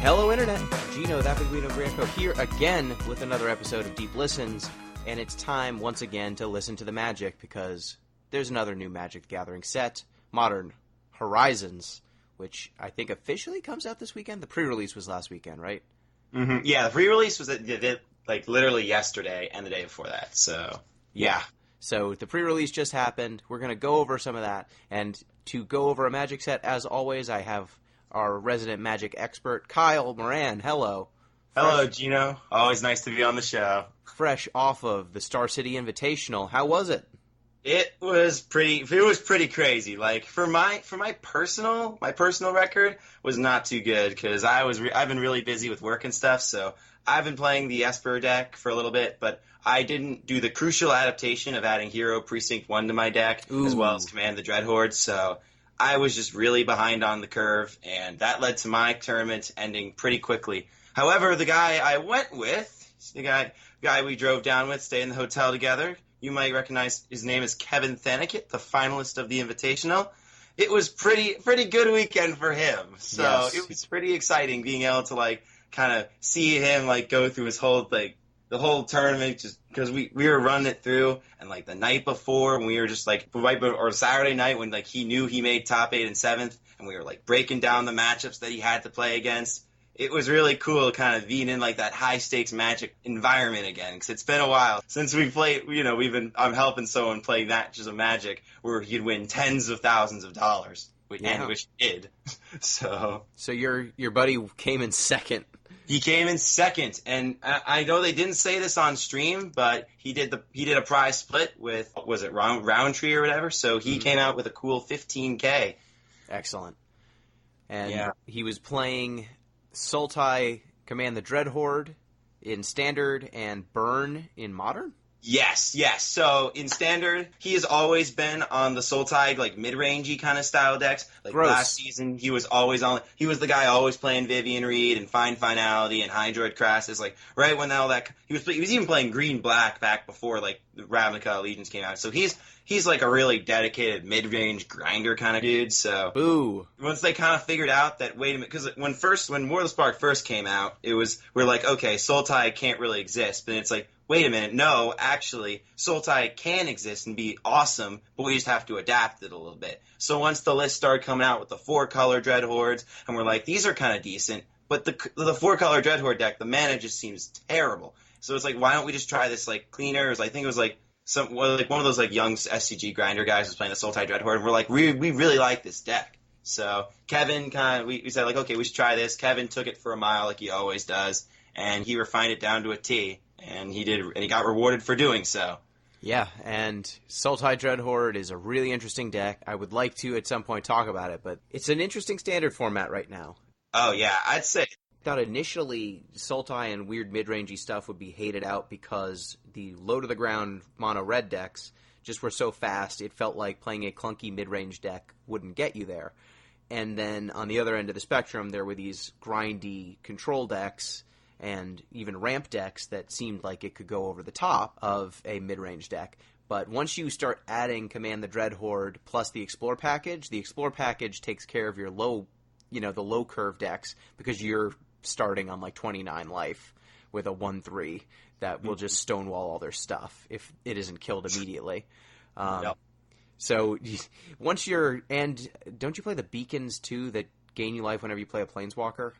Hello, Internet. Gino, that Guido Greco here again with another episode of Deep Listens, and it's time once again to listen to the Magic because there's another new Magic the Gathering set, Modern Horizons, which I think officially comes out this weekend. The pre-release was last weekend, right? Mm-hmm. Yeah, the pre-release was like literally yesterday and the day before that. So yeah. So the pre-release just happened. We're going to go over some of that, and to go over a Magic set, as always, I have our resident Magic expert, Kyle Moran. Hello. Hello, Gino. Always nice to be on the show. Fresh off of the Star City Invitational. How was it? It was pretty crazy. Like for my personal record was not too good because I've been really busy with work and stuff. So I've been playing the Esper deck for a little bit, but I didn't do the crucial adaptation of adding Hero Precinct 1 to my deck, as well as Command the Dreadhorde. So I was just really behind on the curve, and that led to my tournament ending pretty quickly. However, the guy I went with, the guy we drove down with, stayed in the hotel together, you might recognize his name is Kevin Thanicket, the finalist of the Invitational. It was pretty good weekend for him. So yes. It was pretty exciting being able to kind of see him go through his whole the whole tournament, just because we were running it through, and the night before when we were just or Saturday night when he knew he made top 8 and 7th, and we were breaking down the matchups that he had to play against. It was really cool kind of being in that high stakes Magic environment again, because it's been a while since we played. I'm helping someone play matches of Magic where he'd win tens of thousands of dollars, which he did. So your buddy came in second. He came in second, and I know they didn't say this on stream, but he did a prize split with, was it Roundtree or whatever? So he came out with a cool $15K. Excellent. And he was playing Sultai Command the Dreadhorde in Standard and Burn in Modern? Yes. So in Standard, he has always been on the Sultai, mid-rangey kind of style decks. Last season, he was the guy always playing Vivian Reed and Fine Finality and Hydroid Crassus. Right when all that, he was even playing Green-Black back before, the Ravnica Allegiance came out. So he's a really dedicated mid-range grinder kind of dude. So Boo. Once they kind of figured out that, wait a minute, because when War of the Spark first came out, we're okay, Sultai can't really exist. But it's wait a minute, no, actually, Sultai can exist and be awesome, but we just have to adapt it a little bit. So once the list started coming out with the 4-color Dreadhordes, and we're these are kind of decent, but the 4-color Dreadhorde deck, the mana just seems terrible. So it's why don't we just try this cleaner? I think it was one of those young SCG grinder guys was playing the Sultai Dreadhorde, and we're we really like this deck. So Kevin we said okay, we should try this. Kevin took it for a mile like he always does, and he refined it down to a T. And he got rewarded for doing so. Yeah, and Sultai Dreadhorde is a really interesting deck. I would like to at some point talk about it, but it's an interesting Standard format right now. Oh yeah, I'd say. I thought initially Sultai and weird mid-rangey stuff would be hated out because the low-to-the-ground mono-red decks just were so fast, it felt like playing a clunky mid-range deck wouldn't get you there. And then on the other end of the spectrum, there were these grindy control decks and even ramp decks that seemed like it could go over the top of a mid-range deck. But once you start adding Command the Dreadhorde plus the Explore package takes care of your the low curve decks because you're starting on 29 life with a 1/3 that will just stonewall all their stuff if it isn't killed immediately. Yep. So once and don't you play the beacons too that gain you life whenever you play a Planeswalker?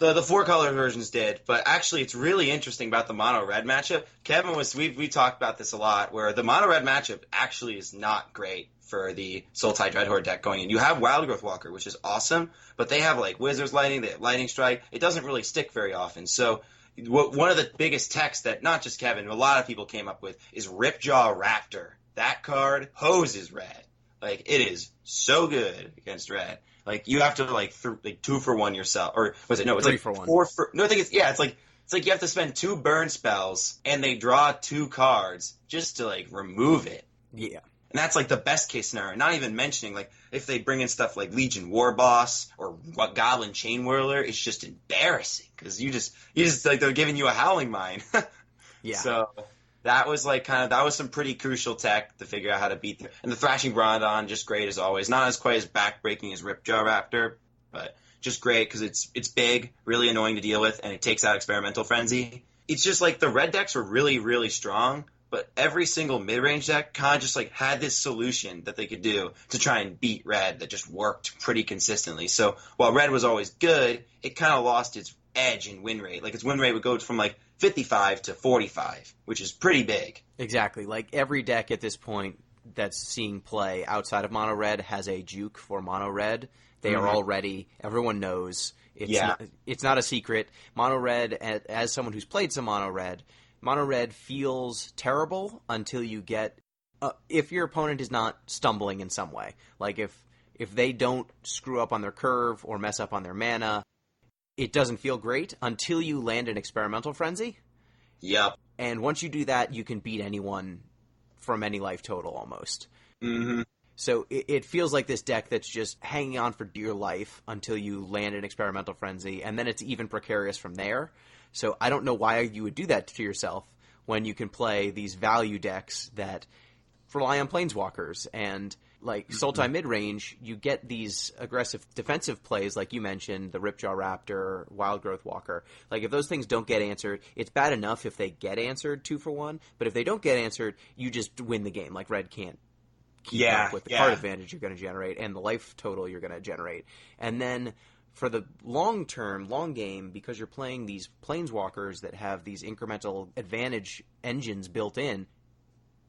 The 4-color versions did, but actually it's really interesting about the mono-red matchup. Kevin we talked about this a lot, where the mono-red matchup actually is not great for the Sultai Dreadhorde deck going in. You have Wildgrowth Walker, which is awesome, but they have Wizard's Lightning, they have Lightning Strike. It doesn't really stick very often. So one of the biggest techs that not just Kevin, but a lot of people came up with is Ripjaw Raptor. That card hoses red. It is so good against red. You have to 2-for-1 yourself, or was it? No, it's 3-for-1. 4 no, I think it's you have to spend 2 burn spells and they draw 2 cards just to remove it. Yeah, and that's the best case scenario. Not even mentioning if they bring in stuff like Legion War Boss or Goblin Chain Whirler, it's just embarrassing because you just they're giving you a Howling Mine. Yeah. So that was that was some pretty crucial tech to figure out how to beat and the Thrashing Bronodon, just great as always. Not as quite as backbreaking as Ripjaw Raptor, but just great because it's big, really annoying to deal with, and it takes out Experimental Frenzy. It's just like the red decks were really, really strong, but every single mid-range deck kind of just like had this solution that they could do to try and beat red that just worked pretty consistently. So while red was always good, it kind of lost its edge in win rate. Like its win rate would go from like 55 to 45, which is pretty big. Exactly. Like every deck at this point that's seeing play outside of mono red has a juke for mono red. They are all ready. Everyone knows. It's not a secret. Mono red, as someone who's played some mono red feels terrible until you get if your opponent is not stumbling in some way. Like if they don't screw up on their curve or mess up on their mana, it doesn't feel great until you land an Experimental Frenzy. Yep. And once you do that, you can beat anyone from any life total almost. Mm-hmm. So it feels like this deck that's just hanging on for dear life until you land an Experimental Frenzy, and then it's even precarious from there. So I don't know why you would do that to yourself when you can play these value decks that rely on Planeswalkers. And like Sultai midrange, you get these aggressive defensive plays like you mentioned, the Ripjaw Raptor, Wild Growth Walker. Like if those things don't get answered, it's bad enough if they get answered 2 for 1, but if they don't get answered, you just win the game. Like red can't keep up with the card advantage you're going to generate and the life total you're going to generate. And then for the long game, because you're playing these Planeswalkers that have these incremental advantage engines built in,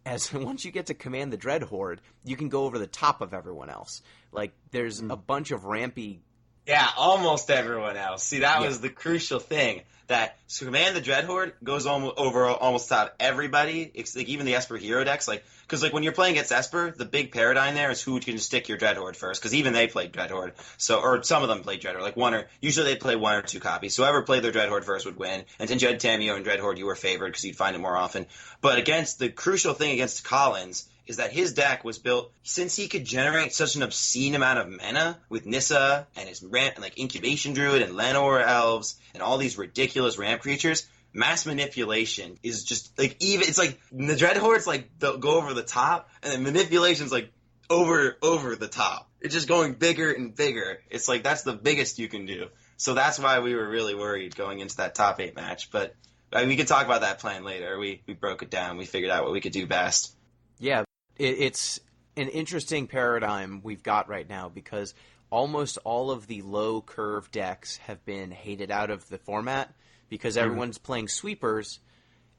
as once you get to command the Dread Horde, you can go over the top of everyone else. Like there's a bunch of rampy. Yeah, almost everyone else. See, that was the crucial thing. That Command the Dread Horde goes almost top everybody, like even the Esper hero decks. Like, because like when you're playing against Esper, the big paradigm there is who can stick your Dread Horde first. Because even they played Dread Horde, or some of them played Dread Horde. Like usually they play 1 or 2 copies. So whoever played their Dread Horde first would win. And since you had Tameo and Dread Horde, you were favored because you'd find it more often. But against the crucial thing against Collins is that his deck was built, since he could generate such an obscene amount of mana with Nissa and his ramp and like Incubation Druid and Llanowar Elves and all these ridiculous ramp creatures, mass manipulation is just like it's like the Dread Hordes like go over the top, and then manipulation's like over the top. It's just going bigger and bigger. It's like that's the biggest you can do. So that's why we were really worried going into that top 8 match. But I mean, we could talk about that plan later. We broke it down. We figured out what we could do best. Yeah. It's an interesting paradigm we've got right now because almost all of the low curve decks have been hated out of the format because everyone's playing sweepers,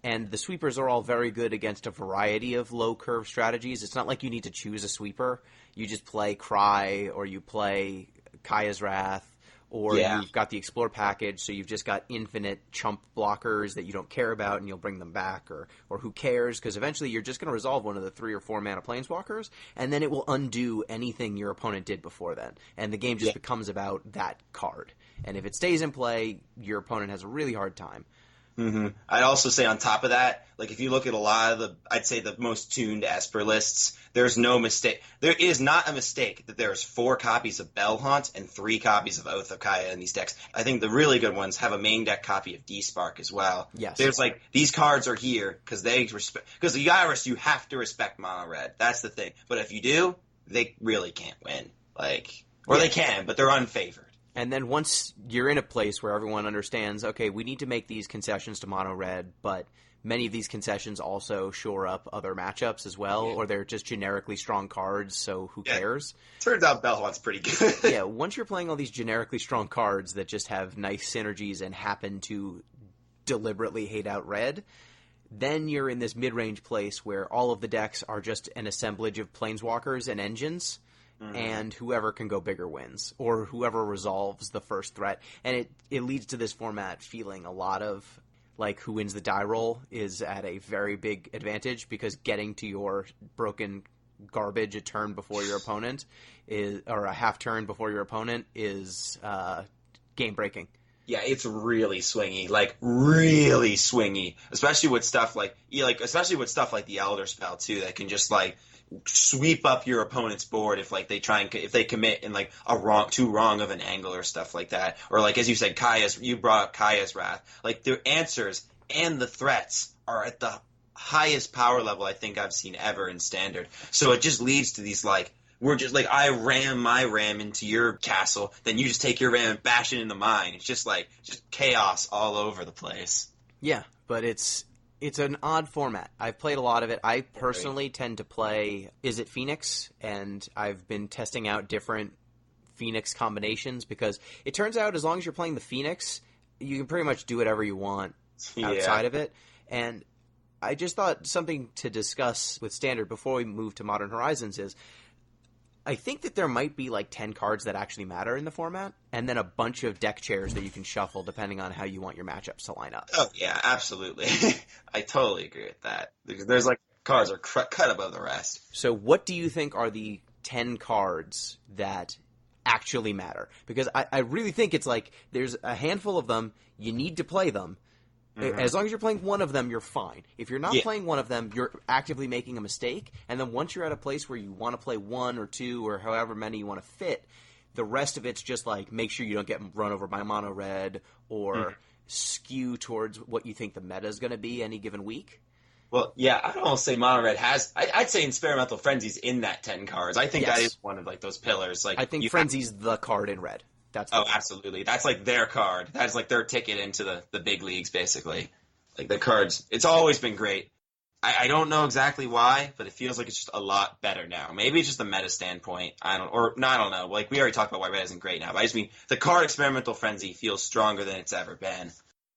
and the sweepers are all very good against a variety of low curve strategies. It's not like you need to choose a sweeper. You just play Cry, or you play Kaya's Wrath, or you've got the Explore package, so you've just got infinite chump blockers that you don't care about, and you'll bring them back, or who cares, because eventually you're just going to resolve one of the 3 or 4 mana Planeswalkers, and then it will undo anything your opponent did before then, and the game just becomes about that card. And if it stays in play, your opponent has a really hard time. Mm-hmm. I'd also say on top of that, like if you look at a lot of I'd say the most tuned Esper lists, there's no mistake. There is not a mistake that there's 4 copies of Bellhaunt and 3 copies of Oath of Kaya in these decks. I think the really good ones have a main deck copy of D-Spark as well. Yes. There's like, these cards are here because you have to respect mono red. That's the thing. But if you do, they really can't win. They can, but they're unfavored. And then once you're in a place where everyone understands, okay, we need to make these concessions to mono red, but many of these concessions also shore up other matchups as well, or they're just generically strong cards, so who cares? Turns out Bellhaunt's pretty good. Yeah, once you're playing all these generically strong cards that just have nice synergies and happen to deliberately hate out red, then you're in this mid-range place where all of the decks are just an assemblage of Planeswalkers and engines, and whoever can go bigger wins, or whoever resolves the first threat. And it leads to this format feeling a lot of like who wins the die roll is at a very big advantage, because getting to your broken garbage a turn before your opponent or a half turn before your opponent is game breaking. Yeah, it's really swingy, like really swingy, especially with stuff like the Elder Spell too, that can just like sweep up your opponent's board if they commit in like too wrong of an angle or stuff like that, or like as you said, you brought up Kaya's Wrath. Like the answers and the threats are at the highest power level I think I've seen ever in Standard. So it just leads to these like we're just like, I ram my ram into your castle, then you just take your ram and bash it into mine. It's just like, just chaos all over the place. Yeah, but it's an odd format. I've played a lot of it. I personally tend to play Is It Phoenix? And I've been testing out different Phoenix combinations because it turns out as long as you're playing the Phoenix, you can pretty much do whatever you want outside of it. And I just thought something to discuss with Standard before we move to Modern Horizons is I think that there might be like 10 cards that actually matter in the format, and then a bunch of deck chairs that you can shuffle depending on how you want your matchups to line up. Oh, yeah, absolutely. I totally agree with that. There's like cards are cut above the rest. So what do you think are the 10 cards that actually matter? Because I really think it's like there's a handful of them, you need to play them. As long as you're playing one of them, you're fine. If you're not playing one of them, you're actively making a mistake. And then once you're at a place where you want to play one or two or however many you want to fit, the rest of it's just like make sure you don't get run over by mono red or skew towards what you think the meta is going to be any given week. Well, yeah, I'd almost say mono red has. I'd say Experimental Frenzy's in that 10 cards. I think that is one of like those pillars. Like I think Frenzy's the card in red. Absolutely. That's like their card. That's like their ticket into the big leagues, basically. Like the cards. It's always been great. I don't know exactly why, but it feels like it's just a lot better now. Maybe it's just a meta standpoint. I don't know. Like we already talked about why red isn't great now, but I just mean the card Experimental Frenzy feels stronger than it's ever been.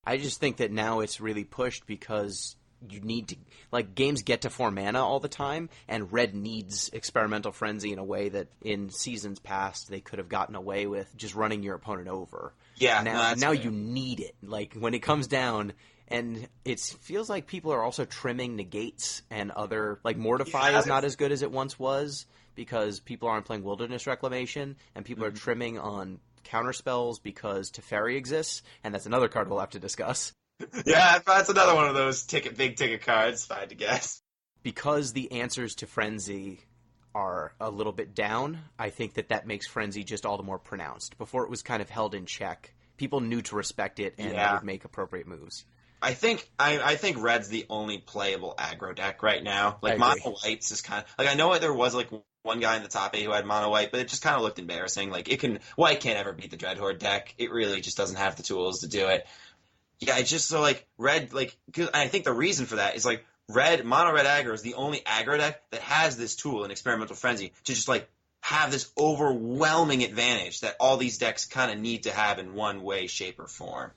I just think that now it's really pushed because you need to, like, games get to 4 mana all the time, and red needs Experimental Frenzy in a way that in seasons past they could have gotten away with just running your opponent over. Yeah, now you need it. Like, when it comes down, and it feels like people are also trimming negates and other, like, Mortify is not as good as it once was because people aren't playing Wilderness Reclamation, and people are trimming on counterspells because Teferi exists, and that's another card we'll have to discuss. Yeah, that's another one of those big ticket cards, if I had to guess. Because the answers to Frenzy are a little bit down, I think that makes Frenzy just all the more pronounced. Before it was kind of held in check. People knew to respect it and would make appropriate moves. I think red's the only playable aggro deck right now. Like mono white's is kind of like I know there was like one guy in the top 8 who had mono white, but it just kind of looked embarrassing. Like white can't ever beat the Dreadhorde deck. It really just doesn't have the tools to do it. Yeah, it's just so, like, red, like, cause I think the reason for that is, like, mono red aggro is the only aggro deck that has this tool in Experimental Frenzy to just, like, have this overwhelming advantage that all these decks kind of need to have in one way, shape, or form.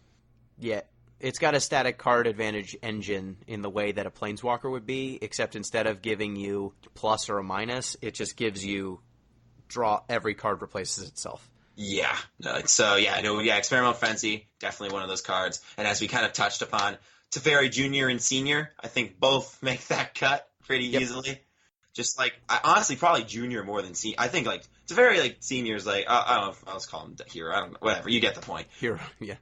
Yeah, it's got a static card advantage engine in the way that a Planeswalker would be, except instead of giving you plus or a minus, it just gives you draw every card replaces itself. Yeah. Experimental Frenzy, definitely one of those cards. And as we kind of touched upon, Teferi Jr. and Senior, I think both make that cut pretty easily. Just like, honestly, probably Junior more than Senior. I think, like, Teferi, like, Senior's like, I don't know if I'll just call him Hero. I don't know. Whatever. You get the point. Hero, yeah.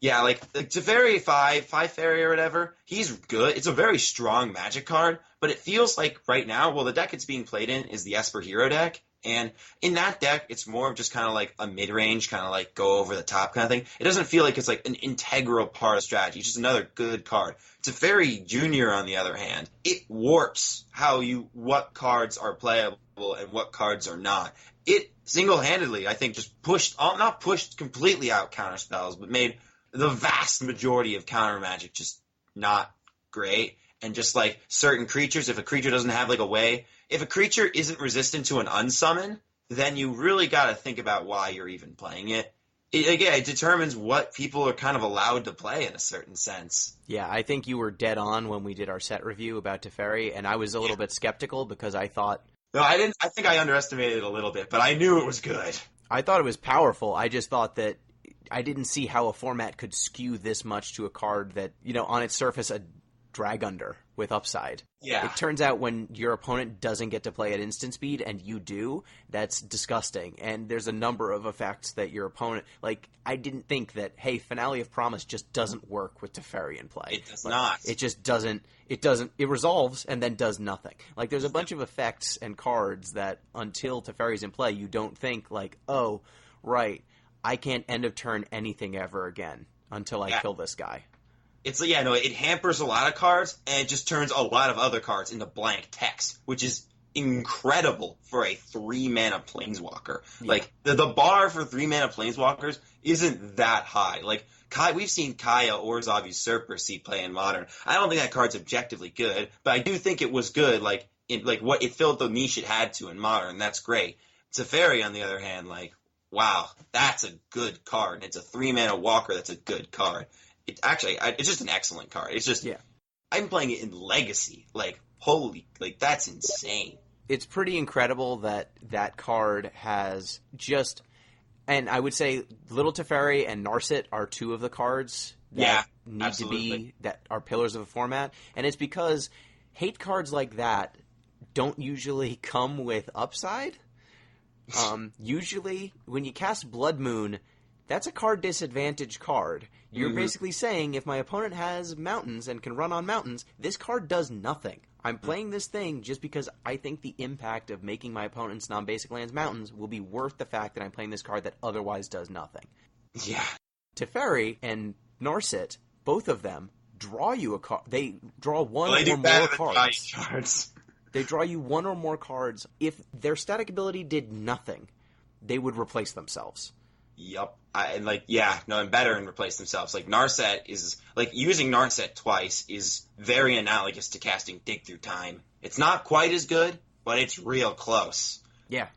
Yeah, like Teferi 5 Fairy or whatever, he's good. It's a very strong Magic card, but it feels like right now, well, the deck it's being played in is the Esper Hero deck. And in that deck, it's more of just kind of like a mid-range, kind of like go over the top kind of thing. It doesn't feel like it's like an integral part of strategy. It's just another good card. Teferi Jr., on the other hand, it warps what cards are playable and what cards are not. It single-handedly, I think, just not pushed completely out counter spells, but made the vast majority of counter magic just not great. And just like certain creatures, if a creature doesn't have like a way, if a creature isn't resistant to an unsummon, then you really got to think about why you're even playing it. It determines what people are kind of allowed to play in a certain sense. Yeah, I think you were dead on when we did our set review about Teferi, and I was a little bit skeptical because I thought... No, I didn't. I think I underestimated it a little bit, but I knew it was good. I thought it was powerful. I just thought that I didn't see how a format could skew this much to a card that, on its surface, a drag under with upside. Yeah. It turns out when your opponent doesn't get to play at instant speed and you do, that's disgusting. And there's a number of effects that your opponent... Like, I didn't think that, hey, Finale of Promise just doesn't work with Teferi in play. It does not. It just doesn't... It resolves and then does nothing. Like, there's a bunch of effects and cards that until Teferi's in play, you don't think, like, oh, right, I can't end of turn anything ever again until I kill this guy. It hampers a lot of cards, and it just turns a lot of other cards into blank text, which is incredible for a 3-mana Planeswalker. Yeah. Like, the bar for 3-mana Planeswalkers isn't that high. Like, we've seen Kaya Orzhov Usurper see play in Modern. I don't think that card's objectively good, but I do think it was good, like what it filled the niche it had to in Modern. That's great. Teferi, on the other hand, like, wow, that's a good card. It's a 3-mana walker that's a good card. It's just an excellent card. It's just, Yeah. I'm playing it in Legacy. Like, holy, like, that's insane. It's pretty incredible that that card has just, and I would say Little Teferi and Narset are two of the cards that need absolutely. to be, that are pillars of the format. And it's because hate cards like that don't usually come with upside. Usually, when you cast Blood Moon, that's a card disadvantage card. You're basically saying, if my opponent has mountains and can run on mountains, this card does nothing. I'm playing this thing just because I think the impact of making my opponent's non-basic lands mountains will be worth the fact that I'm playing this card that otherwise does nothing. Yeah. Teferi and Narset, both of them, draw you a card. They draw one Well, they or do more better than cards. They draw you one or more cards. If their static ability did nothing, they would replace themselves. Yup. And better and replace themselves. Like, Narset is, like, using Narset twice is very analogous to casting Dig Through Time. It's not quite as good, but it's real close. Yeah.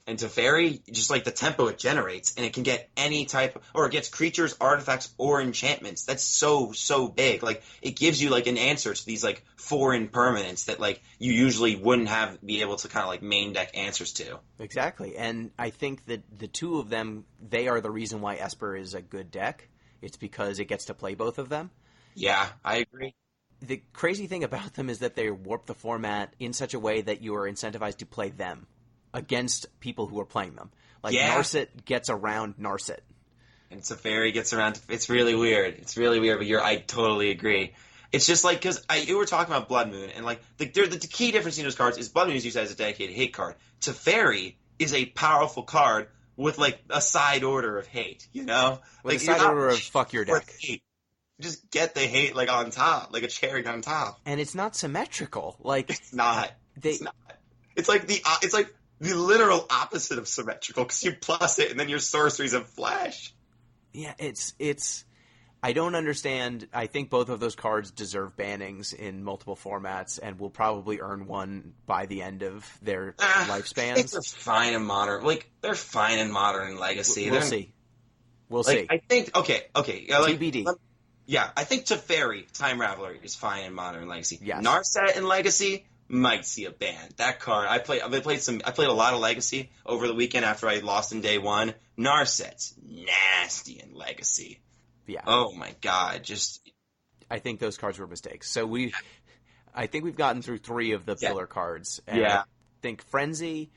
And Teferi, just like the tempo it generates, and it can get any type, or it gets creatures, artifacts, or enchantments. That's so big. Like, it gives you, like, an answer to these, like, foreign permanents that, like, you usually wouldn't be able to kind of, like, main deck answers to. Exactly. And I think that the two of them, they are the reason why Esper is a good deck. It's because it gets to play both of them. Yeah, I agree. The crazy thing about them is that they warp the format in such a way that you are incentivized to play them against people who are playing them. Like, Narset gets around Narset. And Teferi gets around. It's really weird. But I totally agree. It's just like, because you were talking about Blood Moon, and like the key difference in those cards is Blood Moon is used as a dedicated hate card. Teferi is a powerful card with like a side order of hate, you know? With like a side order of fuck your deck. Just get the hate like on top, like a cherry on top. And it's not symmetrical. Like, it's not. It's not. It's like the literal opposite of symmetrical, because you plus it and then your sorceries have flash. Yeah, it's. I don't understand. I think both of those cards deserve bannings in multiple formats, and will probably earn one by the end of their lifespans. I think they're fine in Modern. Like, they're fine in Modern and Legacy. We'll see. We'll see. I think, okay. TBD. I think Teferi, Time Raveler, is fine in Modern and Legacy. Yes. Narset in Legacy might see a ban. That card, I played a lot of Legacy over the weekend after I lost in day one. Narset's nasty in Legacy. Yeah. Oh my god, I think those cards were mistakes. So I think we've gotten through 3 of the pillar cards. And yeah. I think Frenzy,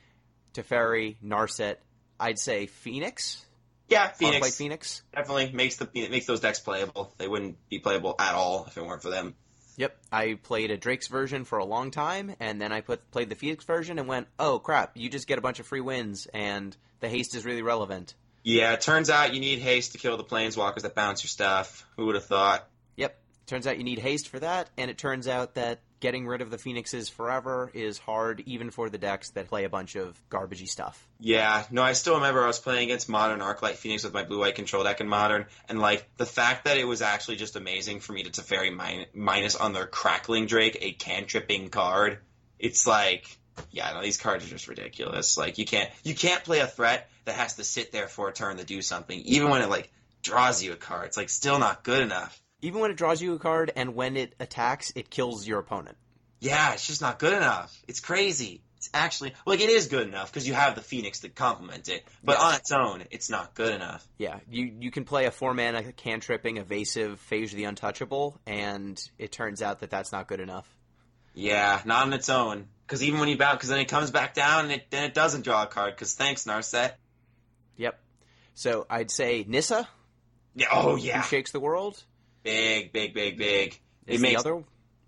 Teferi, Narset, I'd say Phoenix. Yeah, Phoenix. Play Phoenix. Definitely makes those decks playable. They wouldn't be playable at all if it weren't for them. Yep, I played a Drake's version for a long time, and then I played the Phoenix version and went, oh crap, you just get a bunch of free wins, and the haste is really relevant. Yeah, it turns out you need haste to kill the planeswalkers that bounce your stuff. Who would have thought? Yep, turns out you need haste for that, and it turns out that getting rid of the Phoenixes forever is hard, even for the decks that play a bunch of garbagey stuff. Yeah, no, I still remember I was playing against Modern Arclight Phoenix with my blue-white control deck in Modern, and, like, the fact that it was actually just amazing for me to Teferi minus on their Crackling Drake, a cantripping card, it's like, yeah, no, these cards are just ridiculous. Like, you can't play a threat that has to sit there for a turn to do something, even when it, like, draws you a card. It's, like, still not good enough. Even when it draws you a card, and when it attacks, it kills your opponent. Yeah, it's just not good enough. It's crazy. It's actually, like, it is good enough, because you have the Phoenix to complement it, but on its own, it's not good enough. Yeah, you can play a 4-mana cantripping, evasive, Phage the Untouchable, and it turns out that that's not good enough. Yeah, not on its own. Because even when you bounce, because then it comes back down, and then it doesn't draw a card, because thanks, Narset. Yep. So I'd say Nissa. Yeah, oh, yeah. Who shakes the world. Big. Is the other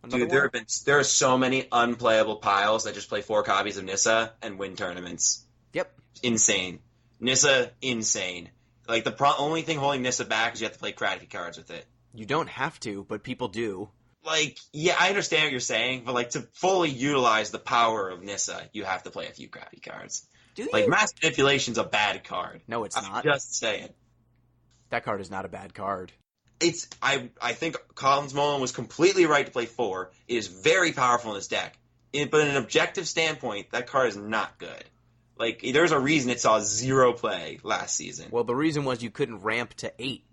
Dude, there are so many unplayable piles that just play 4 copies of Nissa and win tournaments. Yep. Insane. Nissa, insane. Like, the only thing holding Nissa back is you have to play Kratky cards with it. You don't have to, but people do. Like, yeah, I understand what you're saying, but like to fully utilize the power of Nissa, you have to play a few crappy cards. Do Like you? Mass Manipulation's a bad card. No, it's I'm not. just saying. That card is not a bad card. I think Collins Mullen was completely right to play 4. It is very powerful in this deck. But in an objective standpoint, that card is not good. Like, there's a reason it saw 0 play last season. Well, the reason was you couldn't ramp to 8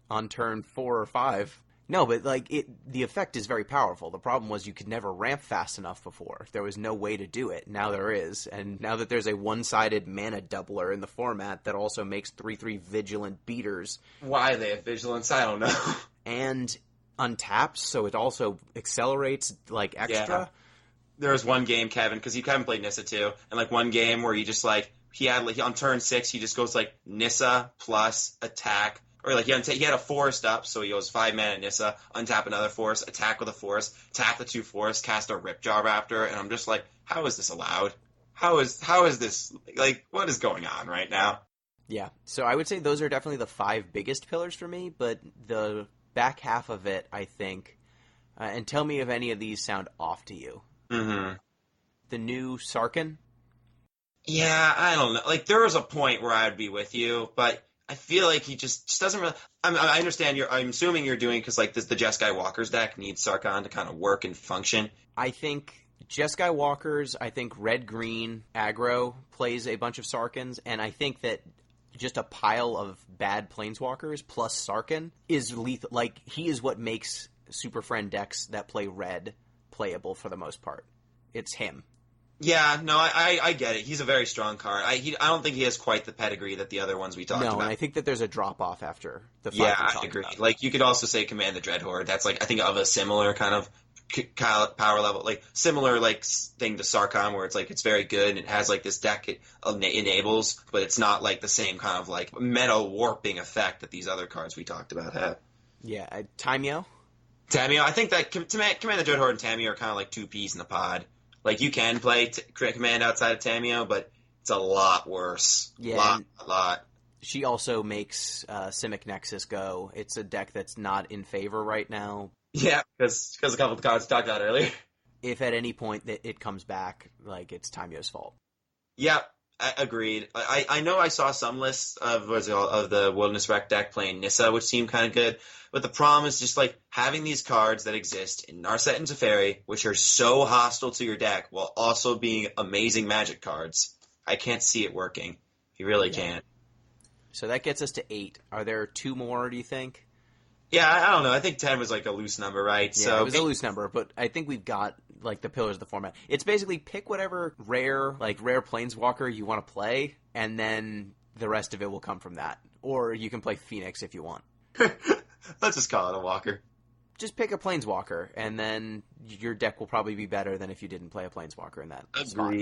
on turn 4 or 5. No, but like the effect is very powerful. The problem was you could never ramp fast enough before. There was no way to do it. Now there is, and now that there's a one-sided mana doubler in the format that also makes 3/3 vigilant beaters. Why they have vigilance, I don't know. And untaps, so it also accelerates like extra. Yeah. There was one game, Kevin, because Kevin played Nissa too, and like one game where he just like he had like on turn 6 he just goes like Nissa plus attack. Or like he had a forest up, so he goes 5 mana Nissa, untap another forest, attack with a forest, tap the 2 forests, cast a Ripjaw Raptor, and I'm just like, how is this allowed? How is this like what is going on right now? Yeah, so I would say those are definitely the 5 biggest pillars for me, but the back half of it, I think, and tell me if any of these sound off to you. Mm-hmm. The new Sarkhan? Yeah, I don't know. Like there was a point where I'd be with you, but I feel like he just doesn't really. I understand. I'm assuming you're doing because like the Jeskai Walker's deck needs Sarkhan to kind of work and function. I think Jeskai Walkers. I think red green aggro plays a bunch of Sarkhans, and I think that just a pile of bad Planeswalkers plus Sarkhan is lethal. Like he is what makes Super Friend decks that play red playable for the most part. It's him. Yeah, no, I get it. He's a very strong card. I don't think he has quite the pedigree that the other ones we talked about. No, and I think that there's a drop-off after the 5 Yeah, we I talked agree. about. Like, you could also say Command the Dreadhorde. That's, like, I think of a similar kind of power level, like, similar, like, thing to Sarkhan, where it's, like, it's very good, and it has, like, this deck it enables, but it's not, like, the same kind of, like, meta warping effect that these other cards we talked about have. Yeah, Timeo? Tameo, I think that Command the Dreadhorde and Tameo are kind of like 2 peas in the pod. Like, you can play Command outside of Tameo, but it's a lot worse. Yeah. A lot. She also makes Simic Nexus go. It's a deck that's not in favor right now. Yeah, because a couple of the cards we talked about earlier. If at any point that it comes back, like, it's Timeo's fault. Yeah, agreed. I know I saw some lists of the Wilderness Wreck deck playing Nissa, which seemed kind of good. But the problem is just like having these cards that exist in Narset and Teferi, which are so hostile to your deck, while also being amazing Magic cards. I can't see it working. You really can't. So that gets us to 8. Are there 2 more? Do you think? Yeah, I don't know. I think 10 was like a loose number, right? Yeah, so it was a loose number, but I think we've got like the pillars of the format. It's basically pick whatever rare Planeswalker you want to play, and then the rest of it will come from that. Or you can play Phoenix if you want. Let's just call it a walker. Just pick a Planeswalker, and then your deck will probably be better than if you didn't play a Planeswalker in that spot.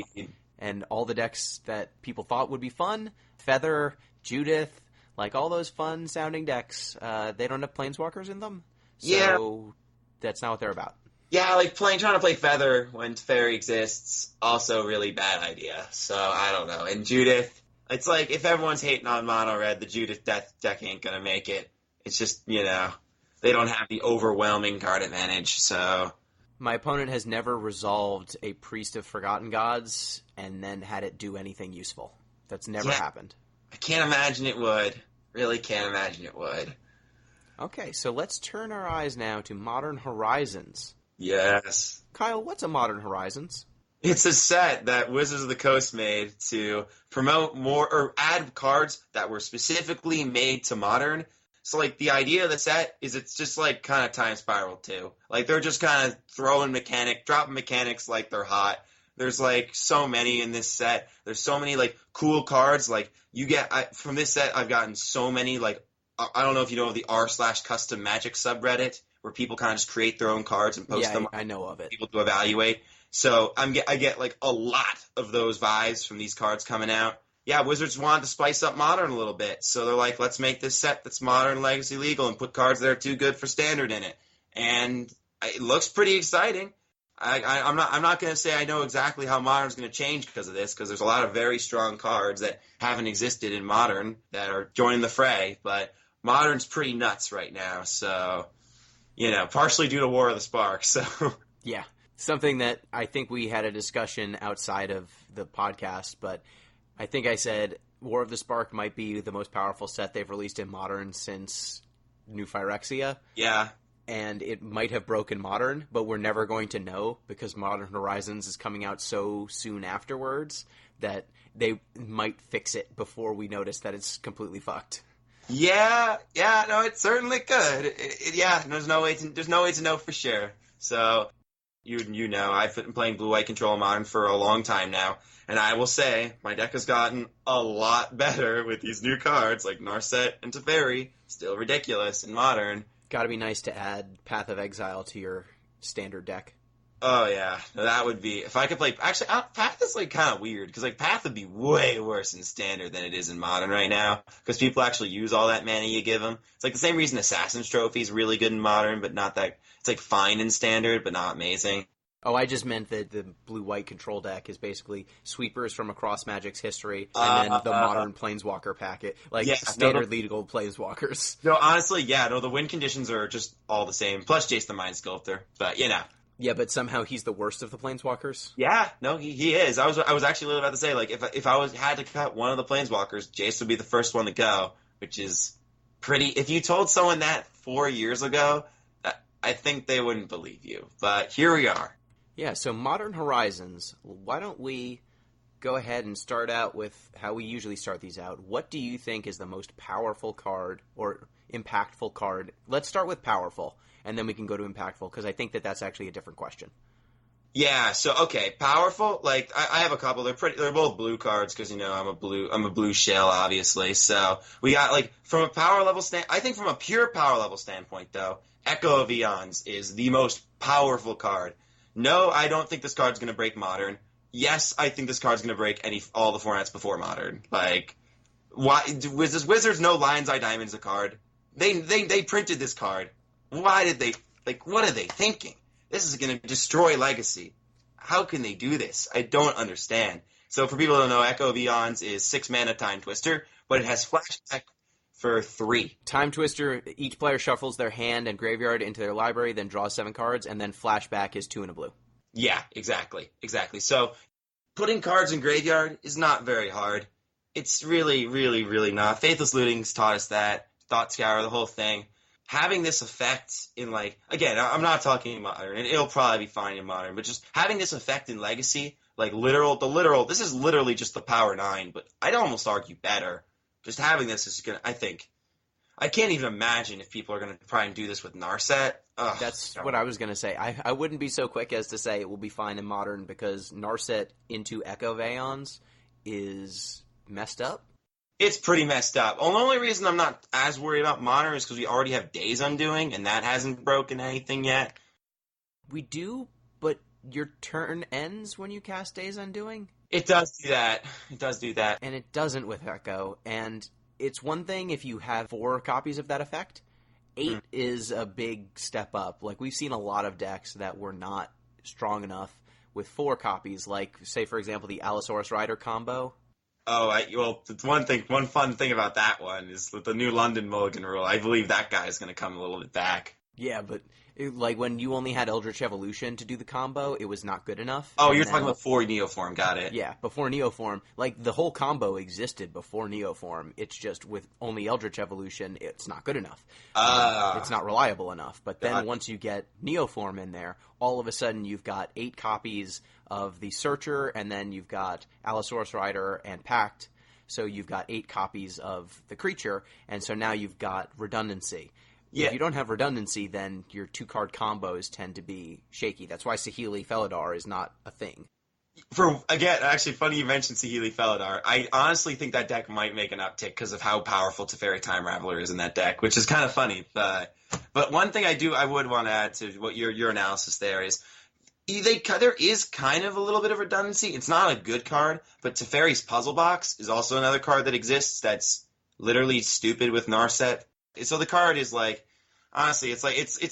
And all the decks that people thought would be fun, Feather, Judith, like all those fun-sounding decks, they don't have Planeswalkers in them. So that's not what they're about. Yeah, like trying to play Feather when Teferi exists, also really bad idea. So, I don't know. And Judith, it's like, if everyone's hating on Mono Red, the Judith deck ain't gonna make it. It's just, they don't have the overwhelming card advantage, so... My opponent has never resolved a Priest of Forgotten Gods and then had it do anything useful. That's never happened. I can't imagine it would. Really can't imagine it would. Okay, so let's turn our eyes now to Modern Horizons. Yes. Kyle, what's a Modern Horizons? It's a set that Wizards of the Coast made to promote more or add cards that were specifically made to Modern. So, like, the idea of the set is it's just, like, kind of Time Spiral 2. Like, they're just kind of dropping mechanics like they're hot. There's, like, so many in this set. There's so many, like, cool cards. Like, from this set, I've gotten so many, like, I don't know if you know of the r/custom magic subreddit, where people kind of just create their own cards and post them. I know of it. People to evaluate. So, I get, like, a lot of those vibes from these cards coming out. Yeah, Wizards wanted to spice up Modern a little bit, so they're like, let's make this set that's Modern, Legacy, Legal, and put cards that are too good for Standard in it. And it looks pretty exciting. I'm not going to say I know exactly how Modern's going to change because of this, because there's a lot of very strong cards that haven't existed in Modern that are joining the fray, but Modern's pretty nuts right now, so... partially due to War of the Spark. So Yeah. Something that I think we had a discussion outside of the podcast, but I think I said War of the Spark might be the most powerful set they've released in Modern since New Phyrexia. yeah. And it might have broken Modern, but we're never going to know because Modern Horizons is coming out so soon afterwards that they might fix it before we notice that it's completely fucked. Yeah, no, it certainly could. There's no way to know for sure. So, I've been playing Blue-White Control Modern for a long time now, and I will say my deck has gotten a lot better with these new cards like Narset and Teferi. Still ridiculous in Modern. Gotta be nice to add Path of Exile to your standard deck. Oh yeah, that would be if I could play. Actually, Path is like kind of weird because like Path would be way worse in Standard than it is in Modern right now because people actually use all that mana you give them. It's like the same reason Assassin's Trophy is really good in Modern, but not that. It's like fine in Standard, but not amazing. Oh, I just meant that the Blue-White control deck is basically sweepers from across Magic's history, and then the modern Planeswalker packet, standard legal Planeswalkers. No, honestly, the win conditions are just all the same. Plus Jace the Mind Sculptor, but Yeah, but somehow he's the worst of the Planeswalkers. Yeah, no, he is. I was actually about to say like if I had to cut one of the Planeswalkers, Jace would be the first one to go, which is pretty. If you told someone that 4 years ago, I think they wouldn't believe you. But here we are. Yeah, so Modern Horizons, why don't we go ahead and start out with how we usually start these out. What do you think is the most powerful card or impactful card? Let's start with powerful, and then we can go to impactful, because I think that's actually a different question. Yeah, so, okay, powerful, like, I have a couple, they're both blue cards, because, I'm a blue shell, obviously, so, we got, like, from a power level I think from a pure power level standpoint, though, Echo of Eons is the most powerful card. No, I don't think this card's gonna break Modern. Yes, I think this card's gonna break all the formats before Modern. Like, why, does Wizards know Lion's Eye Diamond's a card? They printed this card. Why did they, like, what are they thinking? This is going to destroy Legacy. How can they do this? I don't understand. So for people who don't know, Echo of Eons is 6 mana Time Twister, but it has flashback for 3. Time Twister, each player shuffles their hand and graveyard into their library, then draws 7 cards, and then flashback is 2 and a blue. Yeah, exactly. So putting cards in graveyard is not very hard. It's really, really, really not. Faithless Looting's taught us that. Thought Scour, the whole thing. Having this effect in, like, again, I'm not talking Modern, and it'll probably be fine in Modern, but just having this effect in Legacy, like, this is literally just the Power 9, but I'd almost argue better. Just having this is gonna, I can't even imagine if people are gonna try and do this with Narset. Ugh, That's what I was gonna say. I wouldn't be so quick as to say it will be fine in Modern, because Narset into Echo of Aeons is messed up. It's pretty messed up. The only reason I'm not as worried about Modern is because we already have Days Undoing, and that hasn't broken anything yet. We do, but your turn ends when you cast Days Undoing? It does do that. And it doesn't with Echo. And it's one thing if you have 4 copies of that effect. 8 is a big step up. Like, we've seen a lot of decks that were not strong enough with 4 copies. Like, say, for example, the Allosaurus Rider combo. Oh, one fun thing about that one is with the new London Mulligan rule, I believe that guy is going to come a little bit back. Yeah, but when you only had Eldritch Evolution to do the combo, it was not good enough. Oh, you're talking before Neoform, got it. Yeah, before Neoform. Like, the whole combo existed before Neoform. It's just with only Eldritch Evolution, it's not good enough. It's not reliable enough. But then once you get Neoform in there, all of a sudden you've got 8 copies of the Searcher, and then you've got Allosaurus Rider and Pact. So you've got 8 copies of the creature, and so now you've got redundancy. Yeah. If you don't have redundancy, then your 2-card combos tend to be shaky. That's why Saheeli Felidar is not a thing. Actually, funny you mentioned Saheeli Felidar. I honestly think that deck might make an uptick because of how powerful Teferi Time Raveler is in that deck, which is kind of funny. But one thing I would want to add to what your analysis there is, there is kind of a little bit of redundancy. It's not a good card, but Teferi's Puzzle Box is also another card that exists that's literally stupid with Narset. So the card is like, honestly, it's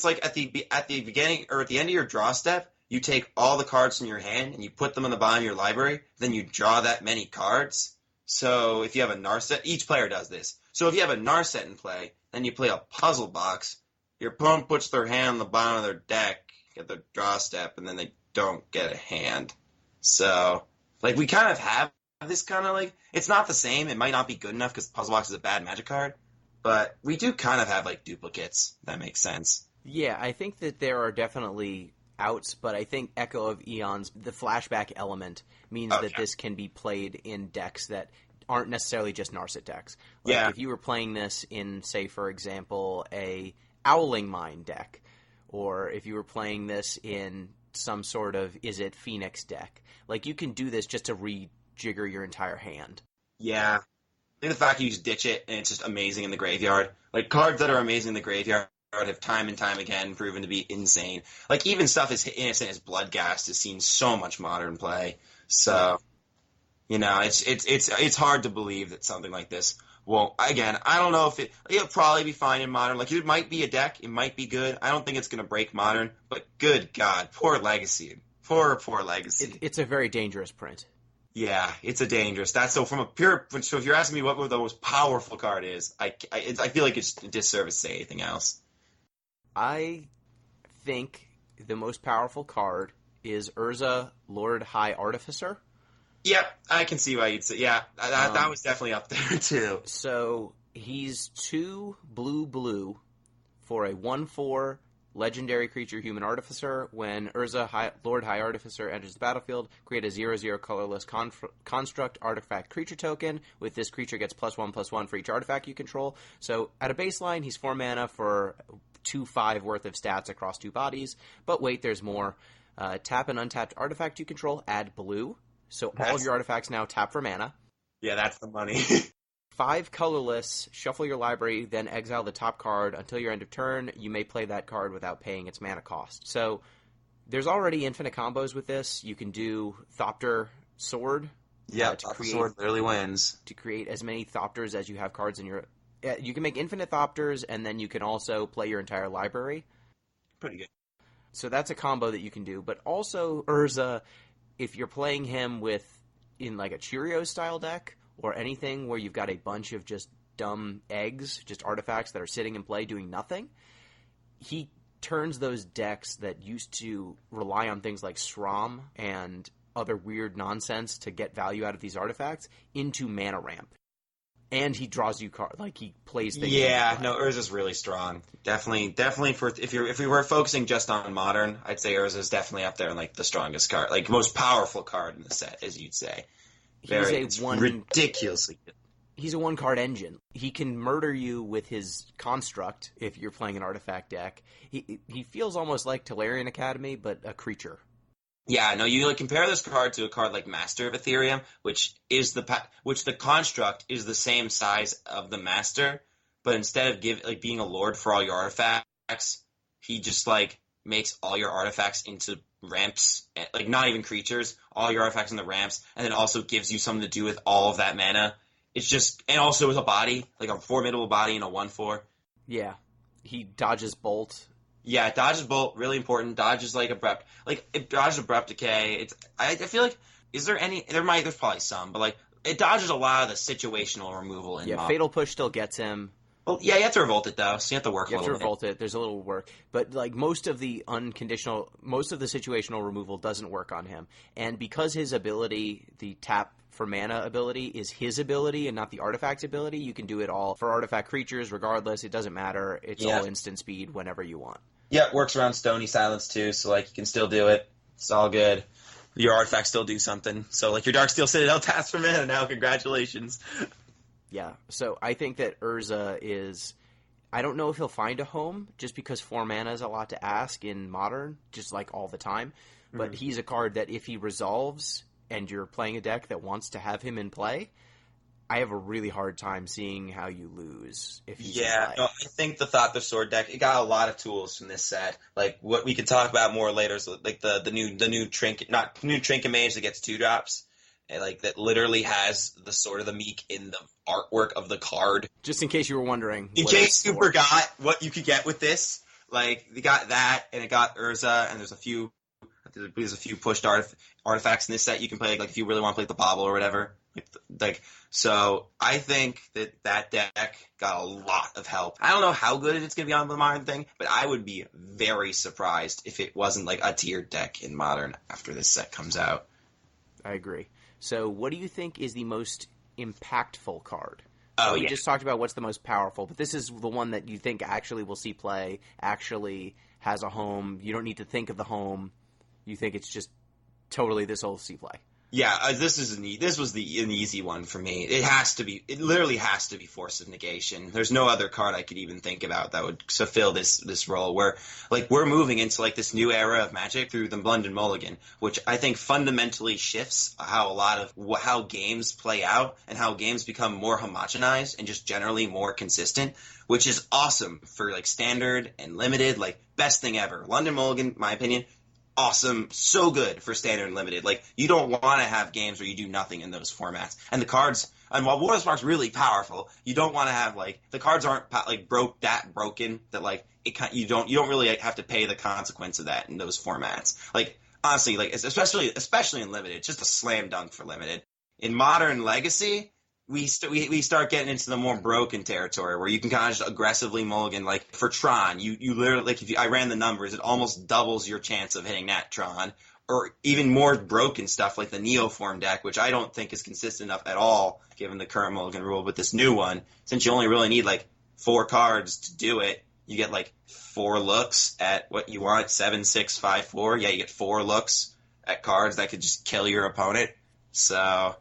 like at the beginning or at the end of your draw step, you take all the cards from your hand and you put them on the bottom of your library. Then you draw that many cards. So if you have a Narset, each player does this. So if you have a Narset in play, then you play a Puzzle Box. your opponent puts their hand on the bottom of their deck, get their draw step, and then they don't get a hand. So, like, we kind of have this kind of, like, it's not the same. It might not be good enough because Puzzle Box is a bad Magic card, but we do kind of have, like, duplicates. If that makes sense. Yeah, I think that there are definitely outs, but I think Echo of Eons, the flashback element, means that this can be played in decks that aren't necessarily just Narset decks. Like, if you were playing this in, say, for example, a Owling Mine deck, or if you were playing this in some sort of Is It Phoenix deck, like, you can do this just to rejigger your entire hand. Yeah. I think the fact you just ditch it and it's just amazing in the graveyard. Like, cards that are amazing in the graveyard have time and time again proven to be insane. Like, even stuff as innocent as Bloodghast has seen so much modern play. So, you know, it's hard to believe that something like this won't. Again, I don't know if it'll probably be fine in modern. Like, it might be a deck, it might be good. I don't think it's going to break modern, but good God, poor Legacy. Poor Legacy. It's a very dangerous print. Yeah, it's a dangerous. So if you're asking me what the most powerful card is, I feel like it's a disservice to say anything else. I think the most powerful card is Urza, Lord High Artificer. Yep, I can see why you'd say. Yeah, that was definitely up there too. So he's 2 blue for a 1/4 legendary creature human artificer. When Urza, Lord High Artificer, enters the battlefield, create a 0/0 colorless construct artifact creature token. With this creature gets +1/+1 for each artifact you control. So at a baseline, he's 4 mana for 2/5 worth of stats across 2 bodies. But wait, there's more. Tap an untapped artifact you control, add blue. So all of your artifacts now tap for mana. Yeah, that's the money. 5 colorless, shuffle your library, then exile the top card. Until your end of turn, you may play that card without paying its mana cost. So there's already infinite combos with this. You can do Thopter Sword. Yeah, Thopter Sword literally wins. To create as many Thopters as you have cards in your... You can make infinite Thopters, and then you can also play your entire library. Pretty good. So that's a combo that you can do. But also, Urza, if you're playing him in like a Cheerios-style deck, or anything where you've got a bunch of just dumb eggs, just artifacts that are sitting in play doing nothing, he turns those decks that used to rely on things like SRAM and other weird nonsense to get value out of these artifacts into mana ramp. And he draws you cards, like he plays things. Yeah, no, Urza's really strong. Definitely for if we were focusing just on modern, I'd say Urza's definitely up there in like the strongest card, like most powerful card in the set, as you'd say. Ridiculously good. He's a 1-card engine. He can murder you with his construct if you're playing an artifact deck. He feels almost like Tolarian Academy, but a creature. Yeah, no, you like compare this card to a card like Master of Ethereum, which the construct is the same size of the Master, but instead of being a lord for all your artifacts, he just like makes all your artifacts into ramps, like not even creatures, all your artifacts in the ramps, and then also gives you something to do with all of that mana. It's just, and also with a body, like a formidable body and a 1/4. Yeah, he dodges bolt. Yeah, dodges bolt, really important. Dodges like abrupt, it dodges abrupt decay. I feel like, there's probably some, but like it dodges a lot of the situational removal. Fatal Push still gets him. Well, yeah, you have to revolt it though, so you have to work a little bit. You have to revolt it. There's a little work, but like most of the situational removal doesn't work on him, and because his ability, the tap for mana ability, is his ability and not the artifact's ability, you can do it all for artifact creatures regardless. It doesn't matter. It's all instant speed whenever you want. Yeah, it works around Stony Silence too, so like you can still do it. It's all good. Your artifacts still do something. So like your Darksteel Citadel taps for mana now. Congratulations. Yeah, so I think that Urza is... I don't know if he'll find a home, just because 4 mana is a lot to ask in Modern, just like all the time. But he's a card that if he resolves, and you're playing a deck that wants to have him in play, I have a really hard time seeing how you lose if he's in play. No, I think the Thought the Sword deck, it got a lot of tools from this set. Like, what we could talk about more later is like the new Trinket, not new Trinket Mage that gets 2-drops. And like that literally has the Sword of the Meek in the artwork of the card. Just in case you were wondering. In case you forgot what you could get with this, like they got that, and it got Urza, and there's a few pushed artifacts in this set you can play. Like if you really want to play the Bobble or whatever, So I think that deck got a lot of help. I don't know how good it's going to be on the Modern thing, but I would be very surprised if it wasn't like a tiered deck in Modern after this set comes out. I agree. So what do you think is the most impactful card? We just talked about what's the most powerful, but this is the one that you think actually will see play, actually has a home. You don't need to think of the home. You think it's just totally this will see play. Yeah, this was an easy one for me. It literally has to be Force of Negation. There's no other card I could even think about that would fulfill this role where, like, we're moving into, like, this new era of Magic through the London Mulligan, which I think fundamentally shifts how games play out and how games become more homogenized and just generally more consistent, which is awesome for, like, Standard and Limited, like, best thing ever. London Mulligan, my opinion, awesome, so good for Standard and Limited. Like, you don't want to have games where you do nothing in those formats. And the cards, and while War of Spark's really powerful, you don't want to have, like, the cards aren't like broken that, like, you don't really have to pay the consequence of that in those formats. Like, honestly, like, especially in Limited, it's just a slam dunk for Limited. In Modern Legacy, we start getting into the more broken territory where you can kind of just aggressively mulligan. Like for Tron, you literally, like, I ran the numbers, it almost doubles your chance of hitting that Tron. Or even more broken stuff like the Neoform deck, which I don't think is consistent enough at all given the current mulligan rule. But this new one, since you only really need like 4 cards to do it, you get like 4 looks at what you want, 7, 6, 5, 4. Yeah, you get 4 looks at cards that could just kill your opponent. So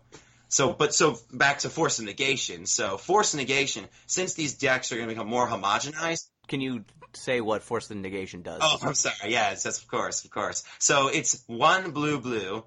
back to Force of Negation. So Force of Negation, since these decks are going to become more homogenized. Can you say what Force of Negation does? Oh, I'm sorry. Yeah, that's of course. So it's 1 blue.